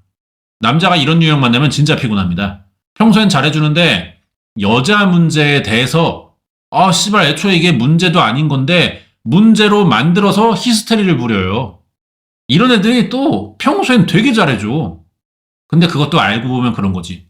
남자가 이런 유형 만나면 진짜 피곤합니다. 평소엔 잘해주는데 여자 문제에 대해서 씨발 애초에 이게 문제도 아닌 건데 문제로 만들어서 히스테리를 부려요. 이런 애들이 또 평소엔 되게 잘해줘. 근데 그것도 알고 보면 그런 거지.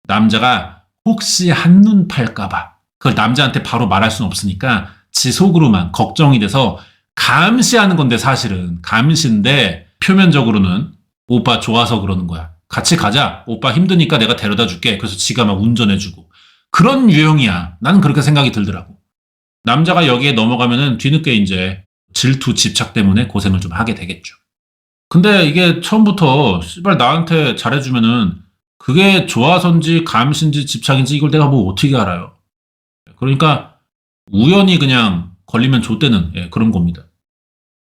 남자가 혹시 한눈 팔까봐 그걸 남자한테 바로 말할 수는 없으니까 지 속으로만 걱정이 돼서 감시하는 건데 사실은 감시인데 표면적으로는 오빠 좋아서 그러는 거야. 같이 가자. 오빠 힘드니까 내가 데려다 줄게. 그래서 지가 막 운전해주고. 그런 유형이야. 나는 그렇게 생각이 들더라고. 남자가 여기에 넘어가면은 뒤늦게 이제 질투, 집착 때문에 고생을 좀 하게 되겠죠. 근데 이게 처음부터 씨발 나한테 잘해주면은 그게 좋아서인지 감시인지 집착인지 이걸 내가 뭐 어떻게 알아요. 그러니까 우연히 그냥 걸리면 좆되는 그런 겁니다.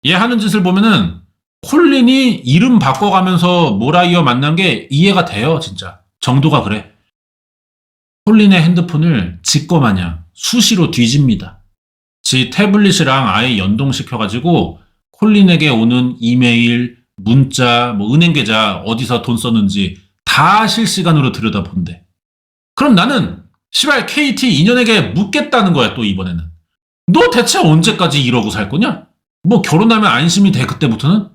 얘 하는 짓을 보면은 콜린이 이름 바꿔가면서 모라이어 만난 게 이해가 돼요, 진짜. 정도가 그래. 콜린의 핸드폰을 지 거 마냥 수시로 뒤집니다. 지 태블릿이랑 아예 연동시켜가지고 콜린에게 오는 이메일, 문자, 뭐 은행 계좌, 어디서 돈 썼는지 다 실시간으로 들여다본대. 그럼 나는 시발 KT 인연에게 묻겠다는 거야, 또 이번에는. 너 대체 언제까지 이러고 살 거냐? 뭐 결혼하면 안심이 돼, 그때부터는?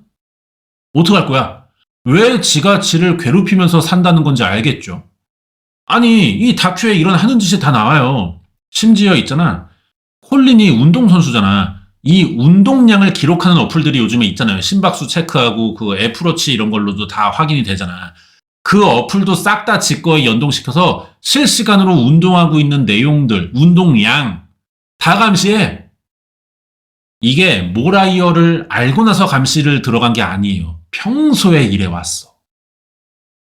어떡할 거야? 왜 지가 지를 괴롭히면서 산다는 건지 알겠죠? 아니, 이 다큐에 이런 하는 짓이 다 나와요. 심지어 있잖아. 콜린이 운동선수잖아. 이 운동량을 기록하는 어플들이 요즘에 있잖아요. 심박수 체크하고 그 애플워치 이런 걸로도 다 확인이 되잖아. 그 어플도 싹 다 지 거에 연동시켜서 실시간으로 운동하고 있는 내용들, 운동량 다 감시해. 이게 모라이어를 알고 나서 감시를 들어간 게 아니에요. 평소에 이래왔어.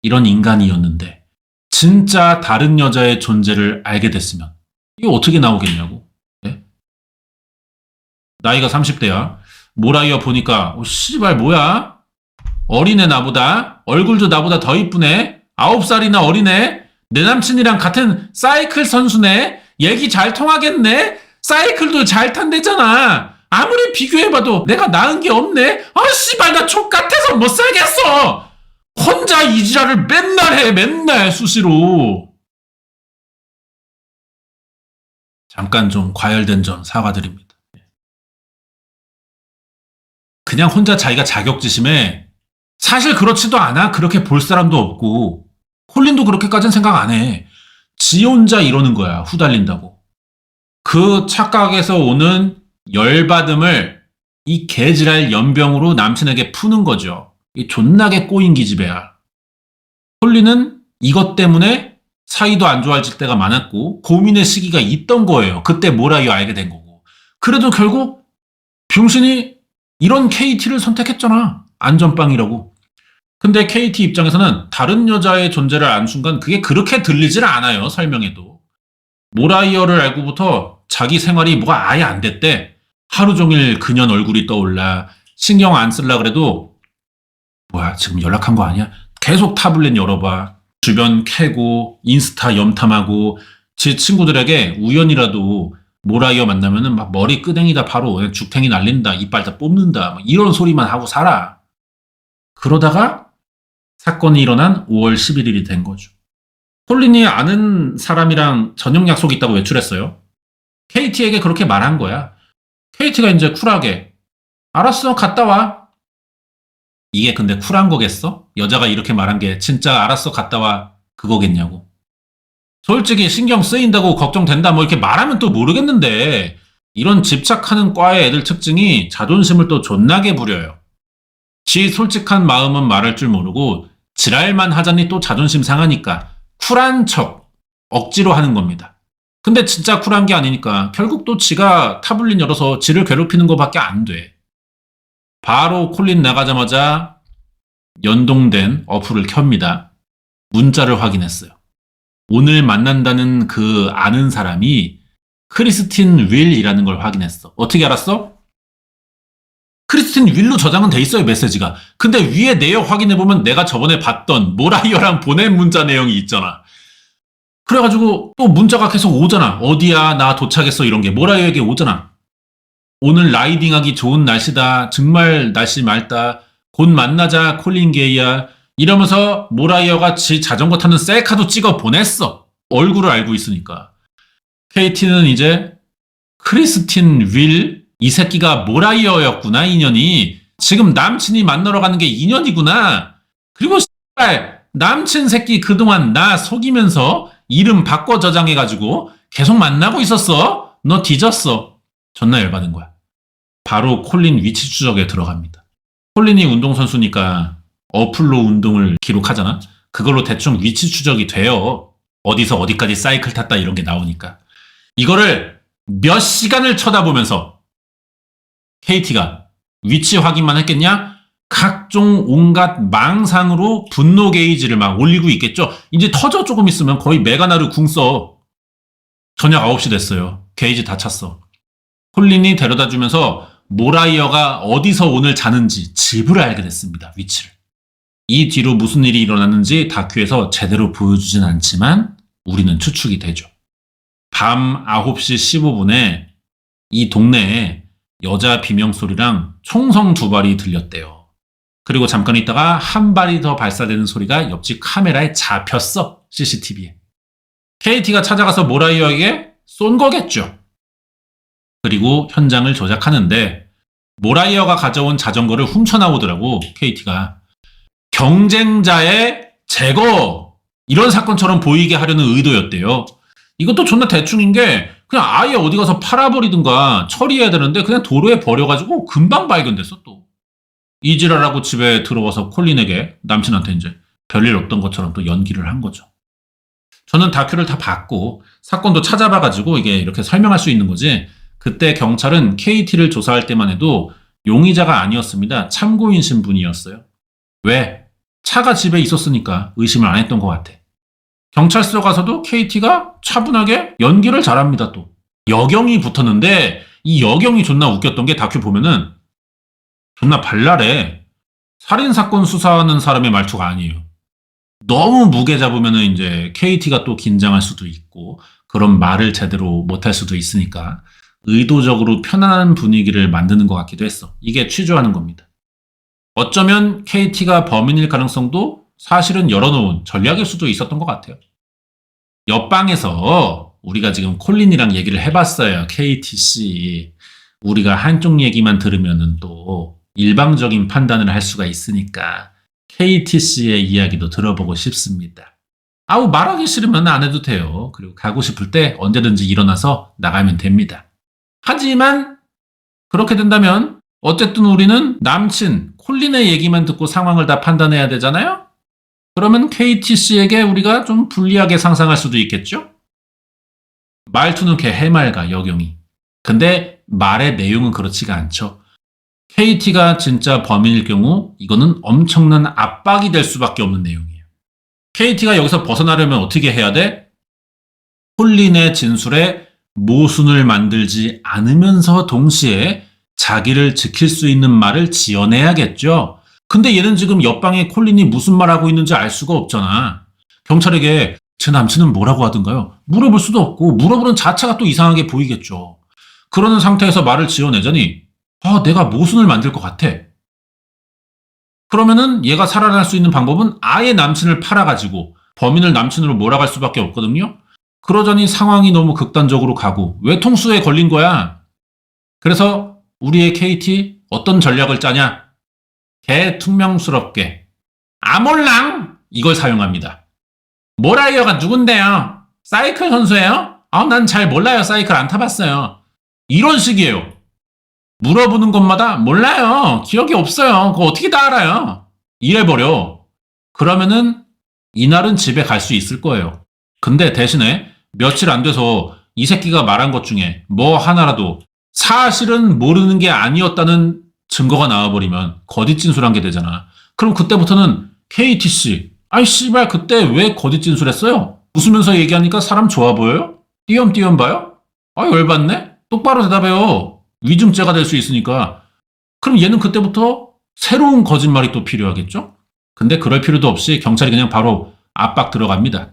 이런 인간이었는데 진짜 다른 여자의 존재를 알게 됐으면 이게 어떻게 나오겠냐고. 네? 나이가 30대야. 모라이어 보니까 씨발 뭐야? 어리네 나보다. 얼굴도 나보다 더 이쁘네. 9살이나 어리네. 내 남친이랑 같은 사이클 선수네. 얘기 잘 통하겠네. 사이클도 잘 탄대잖아. 아무리 비교해봐도 내가 나은 게 없네. 씨발 나 족같아서 못 살겠어. 혼자 이 지랄을 맨날 해. 맨날 수시로. 잠깐 좀 과열된 점 사과드립니다. 그냥 혼자 자기가 자격지심에 사실 그렇지도 않아. 그렇게 볼 사람도 없고. 콜린도 그렇게까지는 생각 안 해. 지 혼자 이러는 거야. 후달린다고. 그 착각에서 오는 열받음을 이 개지랄 연병으로 남친에게 푸는 거죠. 이 존나게 꼬인 기집애야. 콜린은 이것 때문에 사이도 안 좋아질 때가 많았고 고민의 시기가 있던 거예요. 그때 모라이어 알게 된 거고. 그래도 결국 병신이 이런 KT를 선택했잖아. 안전빵이라고. 근데 KT 입장에서는 다른 여자의 존재를 안 순간 그게 그렇게 들리질 않아요. 설명해도. 모라이어를 알고부터 자기 생활이 뭐가 아예 안 됐대. 하루 종일 그년 얼굴이 떠올라. 신경 안 쓸라 그래도 뭐야 지금 연락한 거 아니야? 계속 타블렛 열어봐. 주변 캐고 인스타 염탐하고 지 친구들에게 우연이라도 모라이어 만나면은 막 머리 끄댕이다 바로 그냥 죽탱이 날린다, 이빨 다 뽑는다, 막 이런 소리만 하고 살아. 그러다가 사건이 일어난 5월 11일이 된 거죠. 콜린이 아는 사람이랑 저녁 약속이 있다고 외출했어요. KT에게 그렇게 말한 거야. KT가 이제 쿨하게 알았어, 갔다 와. 이게 근데 쿨한 거겠어? 여자가 이렇게 말한 게 진짜 알았어, 갔다 와 그거겠냐고. 솔직히 신경 쓰인다고 걱정된다 뭐 이렇게 말하면 또 모르겠는데 이런 집착하는 과의 애들 특징이 자존심을 또 존나게 부려요. 지 솔직한 마음은 말할 줄 모르고 지랄만 하자니 또 자존심 상하니까 쿨한 척 억지로 하는 겁니다. 근데 진짜 쿨한 게 아니니까 결국 또 지가 타블린 열어서 지를 괴롭히는 것밖에 안 돼. 바로 콜린 나가자마자 연동된 어플을 켭니다. 문자를 확인했어요. 오늘 만난다는 그 아는 사람이 크리스틴 윌이라는 걸 확인했어. 어떻게 알았어? 크리스틴 윌로 저장은 돼 있어요, 메시지가. 근데 위에 내용 확인해보면 내가 저번에 봤던 모라이어랑 보낸 문자 내용이 있잖아. 그래가지고 또 문자가 계속 오잖아. 어디야, 나 도착했어, 이런 게 모라이어에게 오잖아. 오늘 라이딩하기 좋은 날씨다. 정말 날씨 맑다. 곧 만나자, 콜린 게이야. 이러면서 모라이어가 지 자전거 타는 셀카도 찍어 보냈어. 얼굴을 알고 있으니까. KT는 이제 크리스틴 윌, 이 새끼가 모라이어였구나, 인연이. 지금 남친이 만나러 가는 게 인연이구나. 그리고 씨발, 남친 새끼 그동안 나 속이면서 이름 바꿔 저장해가지고 계속 만나고 있었어. 너 뒤졌어. 존나 열받은 거야. 바로 콜린 위치 추적에 들어갑니다. 콜린이 운동선수니까 어플로 운동을 기록하잖아. 그걸로 대충 위치 추적이 돼요. 어디서 어디까지 사이클 탔다 이런 게 나오니까. 이거를 몇 시간을 쳐다보면서 KT가 위치 확인만 했겠냐? 각종 온갖 망상으로 분노 게이지를 막 올리고 있겠죠. 이제 터져 조금 있으면 거의 메가나르 궁 써. 저녁 9시 됐어요. 게이지 다 찼어. 콜린이 데려다 주면서 모라이어가 어디서 오늘 자는지 집을 알게 됐습니다. 위치를. 이 뒤로 무슨 일이 일어났는지 다큐에서 제대로 보여주진 않지만 우리는 추측이 되죠. 밤 9시 15분에 이 동네에 여자 비명소리랑 총성 2발이 들렸대요. 그리고 잠깐 있다가 한 발이 더 발사되는 소리가 옆집 카메라에 잡혔어. CCTV에. KT가 찾아가서 모라이어에게 쏜 거겠죠. 그리고 현장을 조작하는데 모라이어가 가져온 자전거를 훔쳐나오더라고. KT가. 경쟁자의 제거, 이런 사건처럼 보이게 하려는 의도였대요. 이것도 존나 대충인 게 그냥 아예 어디 가서 팔아버리든가 처리해야 되는데 그냥 도로에 버려가지고 금방 발견됐어. 또 이지랄하고 집에 들어와서 콜린에게, 남친한테 이제 별일 없던 것처럼 또 연기를 한 거죠. 저는 다큐를 다 봤고 사건도 찾아봐가지고 이게 이렇게 설명할 수 있는 거지. 그때 경찰은 KT를 조사할 때만 해도 용의자가 아니었습니다. 참고인 신분이었어요. 왜? 차가 집에 있었으니까 의심을 안 했던 것 같아. 경찰서 가서도 KT가 차분하게 연기를 잘합니다. 또 여경이 붙었는데 이 여경이 존나 웃겼던 게 다큐 보면은 존나 발랄해. 살인사건 수사하는 사람의 말투가 아니에요. 너무 무게 잡으면은 이제 KT가 또 긴장할 수도 있고 그런 말을 제대로 못할 수도 있으니까 의도적으로 편안한 분위기를 만드는 것 같기도 했어. 이게 취조하는 겁니다. 어쩌면 KT가 범인일 가능성도 사실은 열어놓은 전략일 수도 있었던 것 같아요. 옆방에서 우리가 지금 콜린이랑 얘기를 해봤어요. KT씨. 우리가 한쪽 얘기만 들으면은 또 일방적인 판단을 할 수가 있으니까 KT씨의 이야기도 들어보고 싶습니다. 아우, 말하기 싫으면 안 해도 돼요. 그리고 가고 싶을 때 언제든지 일어나서 나가면 됩니다. 하지만 그렇게 된다면 어쨌든 우리는 남친 콜린의 얘기만 듣고 상황을 다 판단해야 되잖아요? 그러면 KT씨에게 우리가 좀 불리하게 상상할 수도 있겠죠? 말투는 개 해맑아, 여경이. 근데 말의 내용은 그렇지가 않죠. KT가 진짜 범인일 경우 이거는 엄청난 압박이 될 수밖에 없는 내용이에요. KT가 여기서 벗어나려면 어떻게 해야 돼? 콜린의 진술에 모순을 만들지 않으면서 동시에 자기를 지킬 수 있는 말을 지어내야겠죠. 근데 얘는 지금 옆방에 콜린이 무슨 말하고 있는지 알 수가 없잖아. 경찰에게 제 남친은 뭐라고 하던가요? 물어볼 수도 없고 물어보는 자체가 또 이상하게 보이겠죠. 그러는 상태에서 말을 지어내자니 내가 모순을 만들 것 같아. 그러면은 얘가 살아날 수 있는 방법은 아예 남친을 팔아가지고 범인을 남친으로 몰아갈 수밖에 없거든요. 그러자니 상황이 너무 극단적으로 가고 외통수에 걸린 거야. 그래서 우리의 KT 어떤 전략을 짜냐? 개퉁명스럽게 아몰랑 이걸 사용합니다. 모라이어가 누군데요? 사이클 선수예요? 난 잘 몰라요. 사이클 안 타봤어요. 이런 식이에요. 물어보는 것마다 몰라요. 기억이 없어요. 그거 어떻게 다 알아요? 이래버려. 그러면은 이날은 집에 갈 수 있을 거예요. 근데 대신에 며칠 안 돼서 이 새끼가 말한 것 중에 뭐 하나라도 사실은 모르는 게 아니었다는 증거가 나와버리면 거짓 진술한 게 되잖아. 그럼 그때부터는 KTC, 아이 씨발 그때 왜 거짓 진술했어요? 웃으면서 얘기하니까 사람 좋아 보여요? 띄엄띄엄 봐요? 열받네? 똑바로 대답해요. 위증죄가 될 수 있으니까. 그럼 얘는 그때부터 새로운 거짓말이 또 필요하겠죠? 근데 그럴 필요도 없이 경찰이 그냥 바로 압박 들어갑니다.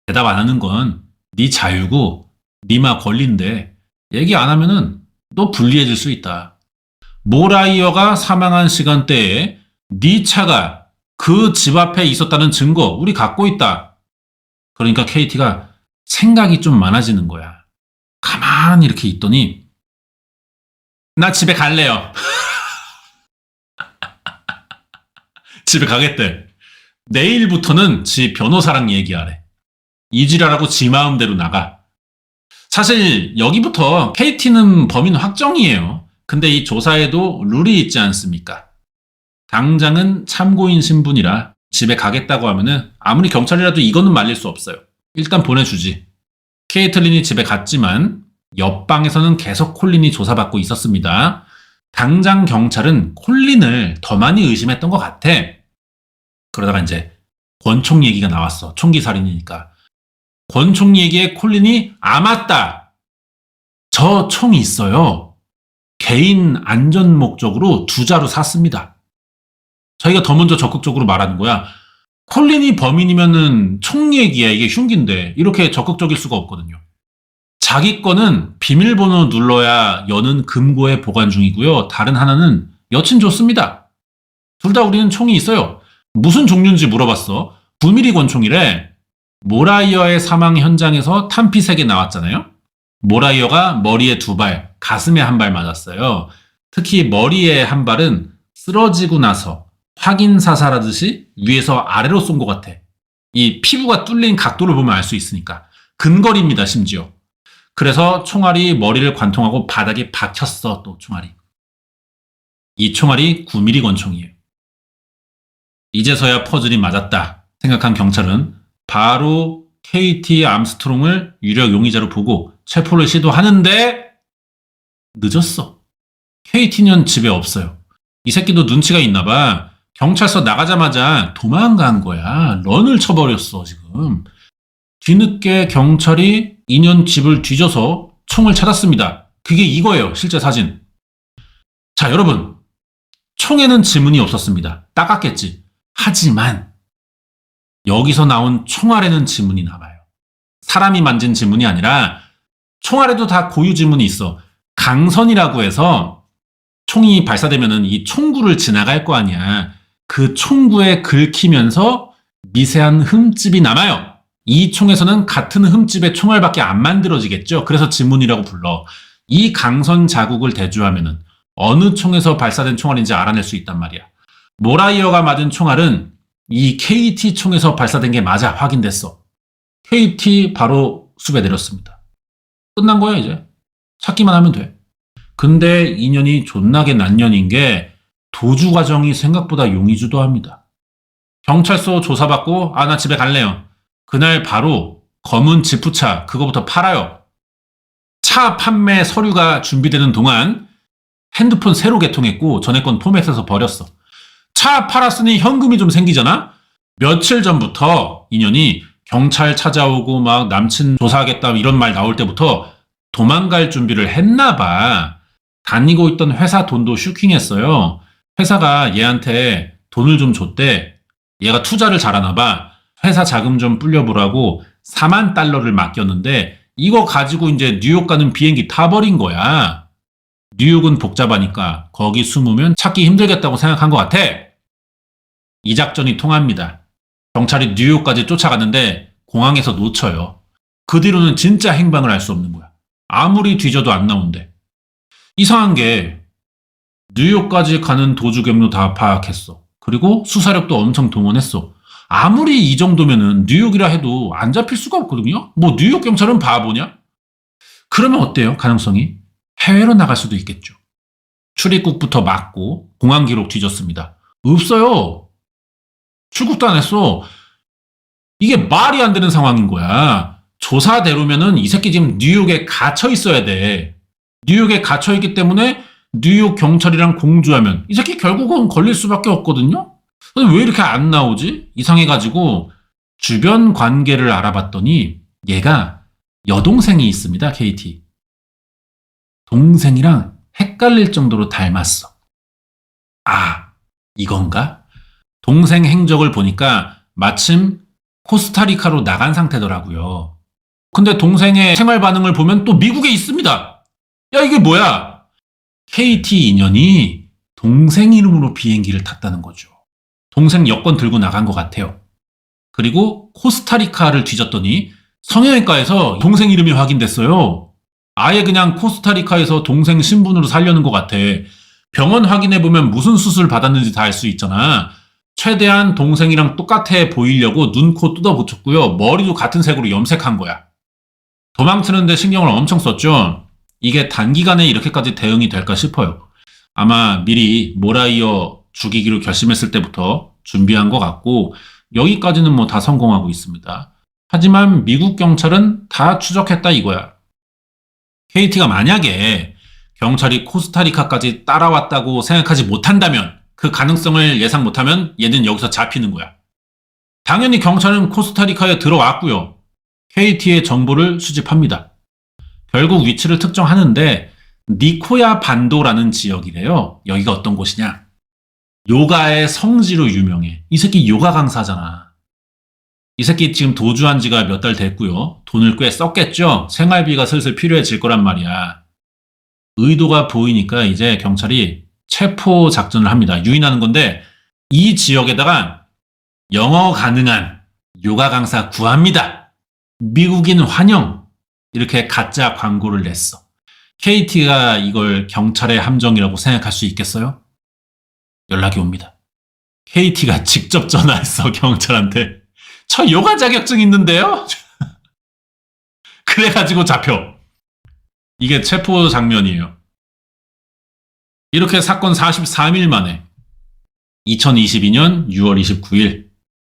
대답 안 하는 건 네 자유고 니마 권리인데 얘기 안 하면은 너 불리해질 수 있다. 모라이어가 사망한 시간대에 네 차가 그 집 앞에 있었다는 증거 우리 갖고 있다. 그러니까 KT가 생각이 좀 많아지는 거야. 가만히 이렇게 있더니 나 집에 갈래요. 집에 가겠대. 내일부터는 지 변호사랑 얘기하래. 이지라라고 지 마음대로 나가. 사실 여기부터 KT는 범인 확정이에요. 근데 이 조사에도 룰이 있지 않습니까? 당장은 참고인 신분이라 집에 가겠다고 하면은 아무리 경찰이라도 이거는 말릴 수 없어요. 일단 보내주지. 케이틀린이 집에 갔지만 옆방에서는 계속 콜린이 조사받고 있었습니다. 당장 경찰은 콜린을 더 많이 의심했던 것 같아. 그러다가 이제 권총 얘기가 나왔어. 총기 살인이니까. 권총 얘기에 콜린이 맞다. 저 총이 있어요. 개인 안전 목적으로 2자루 샀습니다. 자기가 더 먼저 적극적으로 말하는 거야. 콜린이 범인이면은 총 얘기야. 이게 흉기인데 이렇게 적극적일 수가 없거든요. 자기 거는 비밀번호 눌러야 여는 금고에 보관 중이고요. 다른 하나는 여친 줬습니다. 둘 다 우리는 총이 있어요. 무슨 종류인지 물어봤어. 9mm 권총이래. 모라이어의 사망 현장에서 탄피 3개 나왔잖아요. 모라이어가 머리에 2발, 가슴에 1발 맞았어요. 특히 머리에 1발은 쓰러지고 나서 확인 사살하듯이 위에서 아래로 쏜 것 같아. 이 피부가 뚫린 각도를 보면 알 수 있으니까. 근거리입니다, 심지어. 그래서 총알이 머리를 관통하고 바닥에 박혔어, 또 총알이. 이 총알이 9mm 권총이에요. 이제서야 퍼즐이 맞았다 생각한 경찰은 바로 KT 암스트롱을 유력 용의자로 보고 체포를 시도하는데 늦었어. KT는 집에 없어요. 이 새끼도 눈치가 있나 봐. 경찰서 나가자마자 도망간 거야. 런을 쳐버렸어, 지금. 뒤늦게 경찰이 2년 집을 뒤져서 총을 찾았습니다. 그게 이거예요, 실제 사진. 자, 여러분. 총에는 지문이 없었습니다. 닦았겠지. 하지만 여기서 나온 총알에는 지문이 남아요. 사람이 만진 지문이 아니라 총알에도 다 고유 지문이 있어. 강선이라고 해서 총이 발사되면은 이 총구를 지나갈 거 아니야. 그 총구에 긁히면서 미세한 흠집이 남아요. 이 총에서는 같은 흠집의 총알밖에 안 만들어지겠죠. 그래서 지문이라고 불러. 이 강선 자국을 대조하면은 어느 총에서 발사된 총알인지 알아낼 수 있단 말이야. 모라이어가 맞은 총알은 이 KT 총에서 발사된 게 맞아 확인됐어. KT 바로 수배 내렸습니다. 끝난 거야 이제. 찾기만 하면 돼. 근데 인연이 존나게 난년인 게 도주 과정이 생각보다 용의주도합니다. 경찰서 조사받고 나 집에 갈래요. 그날 바로 검은 지프차 그거부터 팔아요. 차 판매 서류가 준비되는 동안 핸드폰 새로 개통했고 전에 건 포맷해서 버렸어. 차 팔았으니 현금이 좀 생기잖아? 며칠 전부터 인연이 경찰 찾아오고 막 남친 조사하겠다 이런 말 나올 때부터 도망갈 준비를 했나 봐. 다니고 있던 회사 돈도 슈킹했어요. 회사가 얘한테 돈을 좀 줬대. 얘가 투자를 잘하나 봐. 회사 자금 좀 불려보라고 4만 달러를 맡겼는데 이거 가지고 이제 뉴욕 가는 비행기 타버린 거야. 뉴욕은 복잡하니까 거기 숨으면 찾기 힘들겠다고 생각한 것 같아. 이 작전이 통합니다. 경찰이 뉴욕까지 쫓아갔는데 공항에서 놓쳐요. 그 뒤로는 진짜 행방을 알 수 없는 거야. 아무리 뒤져도 안 나온대. 이상한 게 뉴욕까지 가는 도주 경로 다 파악했어. 그리고 수사력도 엄청 동원했어. 아무리 이 정도면은 뉴욕이라 해도 안 잡힐 수가 없거든요. 뭐 뉴욕 경찰은 바보냐? 그러면 어때요? 가능성이? 해외로 나갈 수도 있겠죠. 출입국부터 막고 공항 기록 뒤졌습니다. 없어요. 출국도 안 했어. 이게 말이 안 되는 상황인 거야. 조사대로면은 이 새끼 지금 뉴욕에 갇혀 있어야 돼. 뉴욕에 갇혀 있기 때문에 뉴욕 경찰이랑 공조하면 이 새끼 결국은 걸릴 수밖에 없거든요. 왜 이렇게 안 나오지? 이상해가지고 주변 관계를 알아봤더니 얘가 여동생이 있습니다. KT. 동생이랑 헷갈릴 정도로 닮았어. 아, 이건가? 동생 행적을 보니까 마침 코스타리카로 나간 상태더라고요. 근데 동생의 생활 반응을 보면 또 미국에 있습니다. 야, 이게 뭐야? KT 인연이 동생 이름으로 비행기를 탔다는 거죠. 동생 여권 들고 나간 것 같아요. 그리고 코스타리카를 뒤졌더니 성형외과에서 동생 이름이 확인됐어요. 아예 그냥 코스타리카에서 동생 신분으로 살려는 것 같아. 병원 확인해보면 무슨 수술 받았는지 다 알 수 있잖아. 최대한 동생이랑 똑같아 보이려고 눈, 코 뜯어붙였고요. 머리도 같은 색으로 염색한 거야. 도망치는데 신경을 엄청 썼죠. 이게 단기간에 이렇게까지 대응이 될까 싶어요. 아마 미리 모라이어 죽이기로 결심했을 때부터 준비한 것 같고 여기까지는 뭐 다 성공하고 있습니다. 하지만 미국 경찰은 다 추적했다 이거야. KT가 만약에 경찰이 코스타리카까지 따라왔다고 생각하지 못한다면 그 가능성을 예상 못하면 얘는 여기서 잡히는 거야. 당연히 경찰은 코스타리카에 들어왔고요. KT의 정보를 수집합니다. 결국 위치를 특정하는데 니코야 반도라는 지역이래요. 여기가 어떤 곳이냐? 요가의 성지로 유명해. 이 새끼 요가 강사잖아. 이 새끼 지금 도주한 지가 몇 달 됐고요. 돈을 꽤 썼겠죠? 생활비가 슬슬 필요해질 거란 말이야. 의도가 보이니까 이제 경찰이 체포 작전을 합니다. 유인하는 건데 이 지역에다가 영어 가능한 요가 강사 구합니다. 미국인 환영. 이렇게 가짜 광고를 냈어. KT가 이걸 경찰의 함정이라고 생각할 수 있겠어요? 연락이 옵니다. KT가 직접 전화했어, 경찰한테. 저 요가 자격증 있는데요? 그래가지고 잡혀. 이게 체포 장면이에요. 이렇게 사건 43일 만에 2022년 6월 29일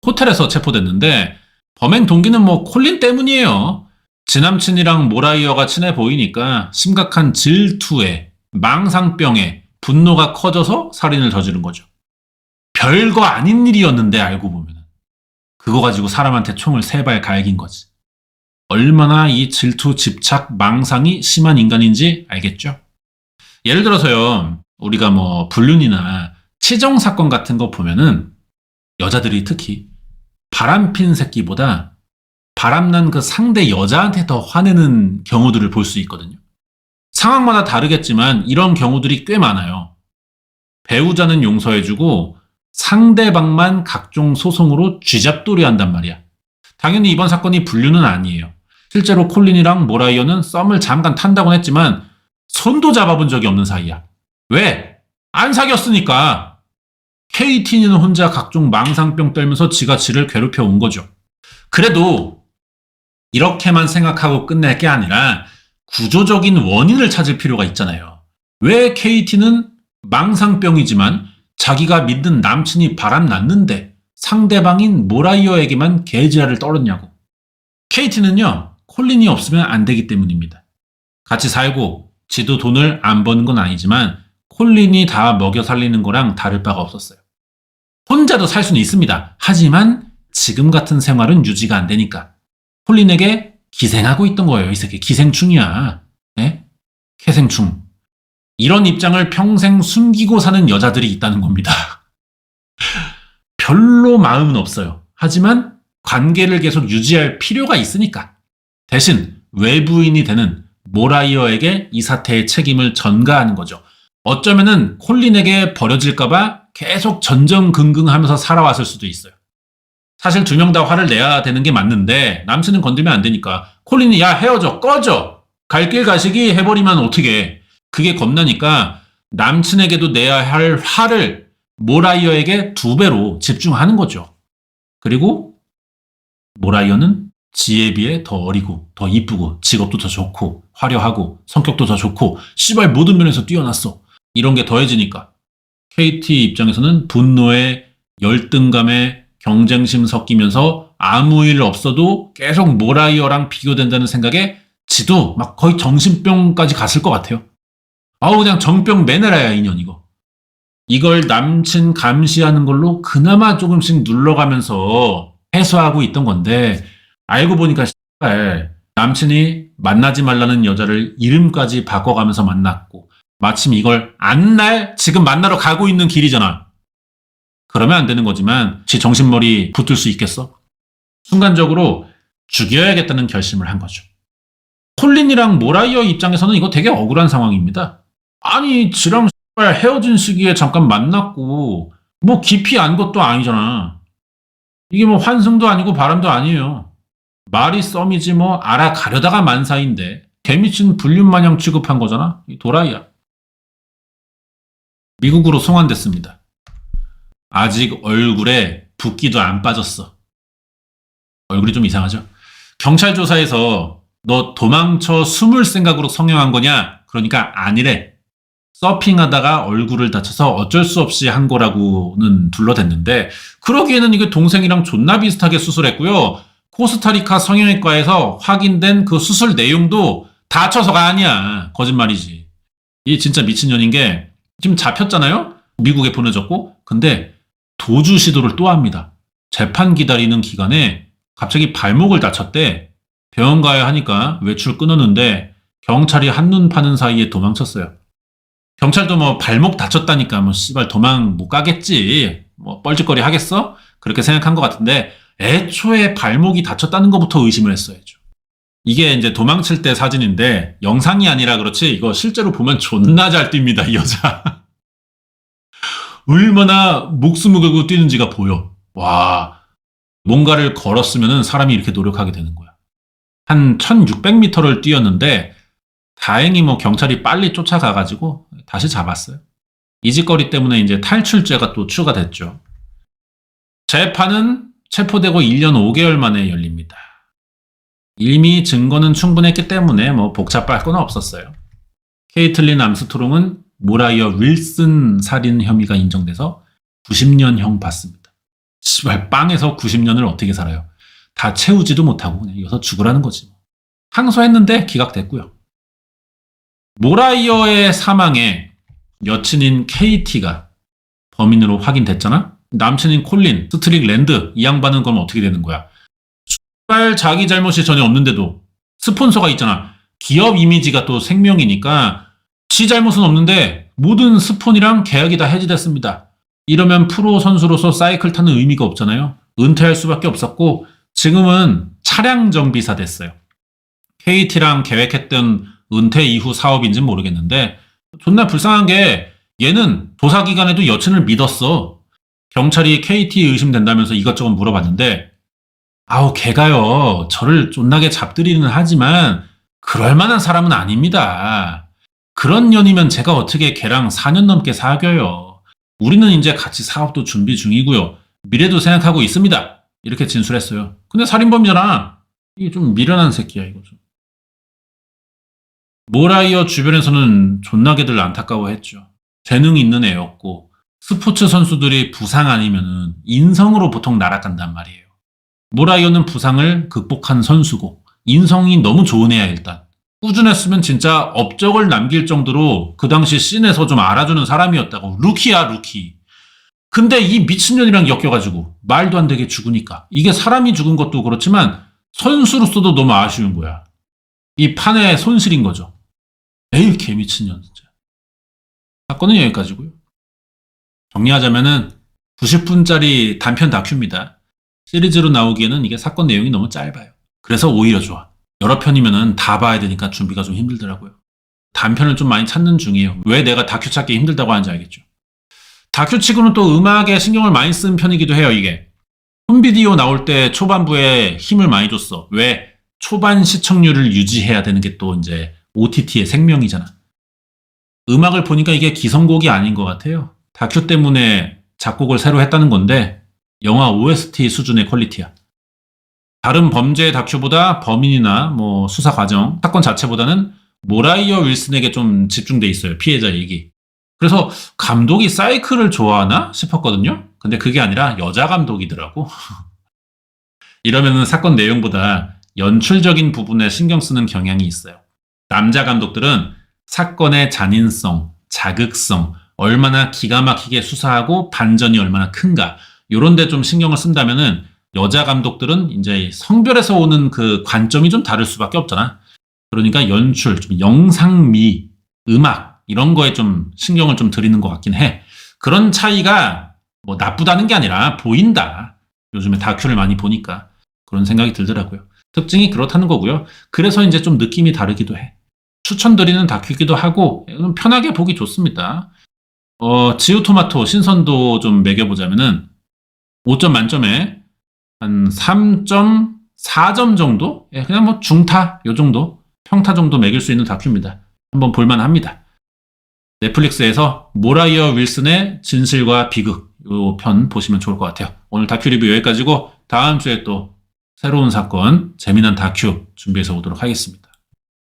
호텔에서 체포됐는데 범행 동기는 뭐 콜린 때문이에요. 지남친이랑 모라이어가 친해 보이니까 심각한 질투에 망상병에 분노가 커져서 살인을 저지른 거죠. 별거 아닌 일이었는데 알고 보면 그거 가지고 사람한테 총을 3발 갈긴 거지. 얼마나 이 질투, 집착, 망상이 심한 인간인지 알겠죠? 예를 들어서요. 우리가 뭐 불륜이나 치정 사건 같은 거 보면은 여자들이 특히 바람핀 새끼보다 바람난 그 상대 여자한테 더 화내는 경우들을 볼 수 있거든요. 상황마다 다르겠지만 이런 경우들이 꽤 많아요. 배우자는 용서해주고 상대방만 각종 소송으로 쥐잡돌이 한단 말이야. 당연히 이번 사건이 불륜은 아니에요. 실제로 콜린이랑 모라이어는 썸을 잠깐 탄다곤 했지만 손도 잡아본 적이 없는 사이야. 왜? 안 사귀었으니까. KT는 혼자 각종 망상병 떨면서 지가 지를 괴롭혀 온 거죠. 그래도 이렇게만 생각하고 끝낼 게 아니라 구조적인 원인을 찾을 필요가 있잖아요. 왜 KT는 망상병이지만 자기가 믿는 남친이 바람났는데 상대방인 모라이어에게만 개지랄을 떨었냐고. KT는요, 콜린이 없으면 안 되기 때문입니다. 같이 살고 지도 돈을 안 버는 건 아니지만 콜린이 다 먹여 살리는 거랑 다를 바가 없었어요. 혼자도 살 수는 있습니다. 하지만 지금 같은 생활은 유지가 안 되니까 콜린에게 기생하고 있던 거예요. 이 새끼 기생충이야. 네? 캐생충. 이런 입장을 평생 숨기고 사는 여자들이 있다는 겁니다. 별로 마음은 없어요. 하지만 관계를 계속 유지할 필요가 있으니까. 대신 외부인이 되는 모라이어에게 이 사태의 책임을 전가하는 거죠. 어쩌면은 콜린에게 버려질까봐 계속 전전긍긍하면서 살아왔을 수도 있어요. 사실 두 명 다 화를 내야 되는 게 맞는데 남친은 건들면 안 되니까 콜린이 야 헤어져 꺼져 갈 길 가시기 해버리면 어떡해. 그게 겁나니까 남친에게도 내야 할 화를 모라이어에게 2배로 집중하는 거죠. 그리고 모라이어는 지에 비해 더 어리고 더 이쁘고 직업도 더 좋고 화려하고 성격도 더 좋고 씨발 모든 면에서 뛰어났어. 이런 게 더해지니까 KT 입장에서는 분노에 열등감에 경쟁심 섞이면서 아무 일 없어도 계속 모라이어랑 비교된다는 생각에 지도 막 거의 정신병까지 갔을 것 같아요. 아우 그냥 정병 매너라야 인연 이거. 이걸 남친 감시하는 걸로 그나마 조금씩 눌러가면서 해소하고 있던 건데 알고 보니까 남친이 만나지 말라는 여자를 이름까지 바꿔가면서 만났고 마침 이걸 안 날 지금 만나러 가고 있는 길이잖아. 그러면 안 되는 거지만 지 정신머리 붙을 수 있겠어? 순간적으로 죽여야겠다는 결심을 한 거죠. 콜린이랑 모라이어 입장에서는 이거 되게 억울한 상황입니다. 아니 지랑 헤어진 시기에 잠깐 만났고 뭐 깊이 안 것도 아니잖아. 이게 뭐 환승도 아니고 바람도 아니에요. 말이 썸이지 뭐 알아가려다가 만사인데 개미친 불륜마냥 취급한 거잖아. 이 도라이야. 미국으로 송환됐습니다. 아직 얼굴에 붓기도 안 빠졌어. 얼굴이 좀 이상하죠? 경찰 조사에서 너 도망쳐 숨을 생각으로 성형한 거냐? 그러니까 아니래. 서핑하다가 얼굴을 다쳐서 어쩔 수 없이 한 거라고는 둘러댔는데 그러기에는 이게 동생이랑 존나 비슷하게 수술했고요. 코스타리카 성형외과에서 확인된 그 수술 내용도 다쳐서가 아니야. 거짓말이지. 이 진짜 미친년인 게 지금 잡혔잖아요? 미국에 보내졌고 근데 도주 시도를 또 합니다. 재판 기다리는 기간에 갑자기 발목을 다쳤대. 병원 가야 하니까 외출 끊었는데 경찰이 한눈 파는 사이에 도망쳤어요. 경찰도 뭐 발목 다쳤다니까 뭐 씨발 도망 못 가겠지. 뭐 뻘짓거리 하겠어? 그렇게 생각한 것 같은데 애초에 발목이 다쳤다는 것부터 의심을 했어야죠. 이게 이제 도망칠 때 사진인데 영상이 아니라 그렇지 이거 실제로 보면 존나 잘 뜁니다 이 여자. 얼마나 목숨을 걸고 뛰는지가 보여. 와 뭔가를 걸었으면 사람이 이렇게 노력하게 되는 거야. 한 1600m를 뛰었는데 다행히 뭐 경찰이 빨리 쫓아가가지고 다시 잡았어요. 이 짓거리 때문에 이제 탈출죄가 또 추가됐죠. 재판은 체포되고 1년 5개월 만에 열립니다. 이미 증거는 충분했기 때문에 뭐 복잡할 건 없었어요. 케이틀린 암스트롱은 모라이어 윌슨 살인 혐의가 인정돼서 90년형 받습니다. 씨발 빵에서 90년을 어떻게 살아요? 다 채우지도 못하고 그냥 여기서 죽으라는 거지. 항소했는데 기각됐고요. 모라이어의 사망에 여친인 KT가 범인으로 확인됐잖아? 남친인 콜린, 스트릭랜드 이 양반은 그럼 어떻게 되는 거야? 씨발 자기 잘못이 전혀 없는데도 스폰서가 있잖아. 기업 이미지가 또 생명이니까 지 잘못은 없는데 모든 스폰이랑 계약이 다 해지됐습니다. 이러면 프로 선수로서 사이클 타는 의미가 없잖아요. 은퇴할 수밖에 없었고 지금은 차량 정비사 됐어요. KT랑 계획했던 은퇴 이후 사업인지는 모르겠는데 존나 불쌍한 게 얘는 조사기간에도 여친을 믿었어. 경찰이 KT 의심된다면서 이것저것 물어봤는데 아우 걔가요 저를 존나게 잡들이는 하지만 그럴 만한 사람은 아닙니다. 그런 년이면 제가 어떻게 걔랑 4년 넘게 사귀어요. 우리는 이제 같이 사업도 준비 중이고요. 미래도 생각하고 있습니다. 이렇게 진술했어요. 근데 살인범이잖아. 이게 좀 미련한 새끼야 이거 좀. 모라이어 주변에서는 존나게들 안타까워했죠. 재능 있는 애였고 스포츠 선수들이 부상 아니면은 인성으로 보통 날아간단 말이에요. 모라이어는 부상을 극복한 선수고 인성이 너무 좋은 애야 일단. 꾸준했으면 진짜 업적을 남길 정도로 그 당시 씬에서 좀 알아주는 사람이었다고. 루키야 루키. 근데 이 미친년이랑 엮여가지고 말도 안 되게 죽으니까 이게 사람이 죽은 것도 그렇지만 선수로서도 너무 아쉬운 거야. 이 판의 손실인 거죠. 에이 개미친년 진짜. 사건은 여기까지고요. 정리하자면은 90분짜리 단편 다큐입니다. 시리즈로 나오기에는 이게 사건 내용이 너무 짧아요. 그래서 오히려 좋아. 여러 편이면은 다 봐야 되니까 준비가 좀 힘들더라고요. 단편을 좀 많이 찾는 중이에요. 왜 내가 다큐 찾기 힘들다고 하는지 알겠죠. 다큐 치고는 또 음악에 신경을 많이 쓴 편이기도 해요, 이게. 홈비디오 나올 때 초반부에 힘을 많이 줬어. 왜? 초반 시청률을 유지해야 되는 게 또 이제 OTT의 생명이잖아. 음악을 보니까 이게 기성곡이 아닌 것 같아요. 다큐 때문에 작곡을 새로 했다는 건데 영화 OST 수준의 퀄리티야. 다른 범죄 다큐보다 범인이나 뭐 수사 과정, 사건 자체보다는 모라이어 윌슨에게 좀 집중돼 있어요. 피해자 얘기. 그래서 감독이 사이클을 좋아하나 싶었거든요. 근데 그게 아니라 여자 감독이더라고. 이러면은 사건 내용보다 연출적인 부분에 신경 쓰는 경향이 있어요. 남자 감독들은 사건의 잔인성, 자극성, 얼마나 기가 막히게 수사하고 반전이 얼마나 큰가, 요런 데 좀 신경을 쓴다면은 여자 감독들은 이제 성별에서 오는 그 관점이 좀 다를 수밖에 없잖아. 그러니까 연출, 좀 영상미, 음악, 이런 거에 좀 신경을 좀 드리는 것 같긴 해. 그런 차이가 뭐 나쁘다는 게 아니라 보인다. 요즘에 다큐를 많이 보니까 그런 생각이 들더라고요. 특징이 그렇다는 거고요. 그래서 이제 좀 느낌이 다르기도 해. 추천드리는 다큐이기도 하고 편하게 보기 좋습니다. 지오토마토 신선도 좀 매겨보자면은 5점 만점에 한 3.4점 정도? 예, 그냥 뭐 중타 요 정도? 평타 정도 매길 수 있는 다큐입니다. 한번 볼만합니다. 넷플릭스에서 모라이어 윌슨의 진실과 비극 요 편 보시면 좋을 것 같아요. 오늘 다큐 리뷰 여기까지고 다음 주에 또 새로운 사건, 재미난 다큐 준비해서 오도록 하겠습니다.